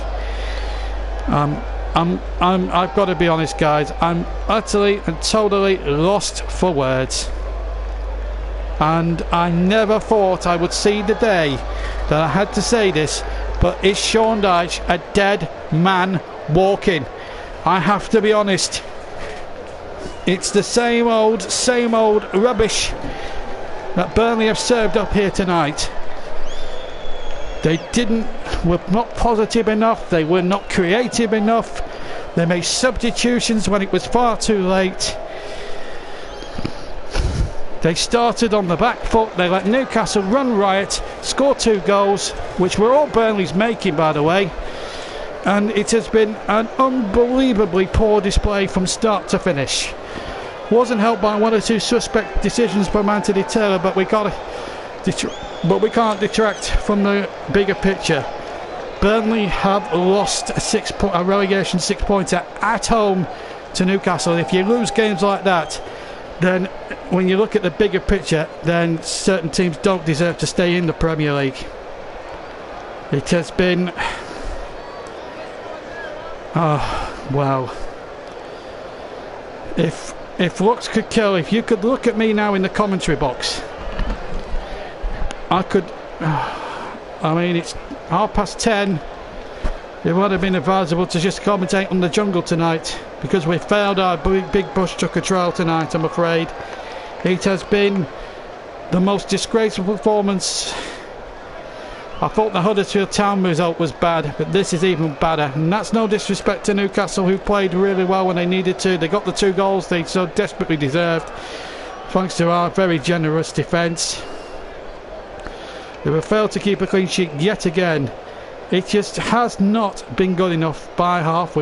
I've got to be honest, guys. I'm utterly and totally lost for words. And I never thought I would see the day that I had to say this, but is Sean Dyche a dead man walking? I have to be honest. It's the same old rubbish that Burnley have served up here tonight. They were not positive enough. They were not creative enough. They made substitutions when it was far too late. They started on the back foot. They let Newcastle run riot, score 2 goals, which were all Burnley's making, by the way. And it has been an unbelievably poor display from start to finish. Wasn't helped by 1 or 2 suspect decisions from Anthony Taylor, but we can't detract from the bigger picture. Burnley have lost a relegation 6-pointer at home to Newcastle. If you lose games like that, then when you look at the bigger picture, then certain teams don't deserve to stay in the Premier League. It has been... oh, wow. If looks could kill, if you could look at me now in the commentary box, I could... I mean, it's 10:30. It would have been advisable to just commentate on the jungle tonight, because we failed our big bush tucker trial tonight, I'm afraid. It has been the most disgraceful performance. I thought the Huddersfield Town result was bad, but this is even badder. And that's no disrespect to Newcastle, who played really well when they needed to. They got the 2 goals they so desperately deserved, thanks to our very generous defence. They were failed to keep a clean sheet yet again. It just has not been good enough by half.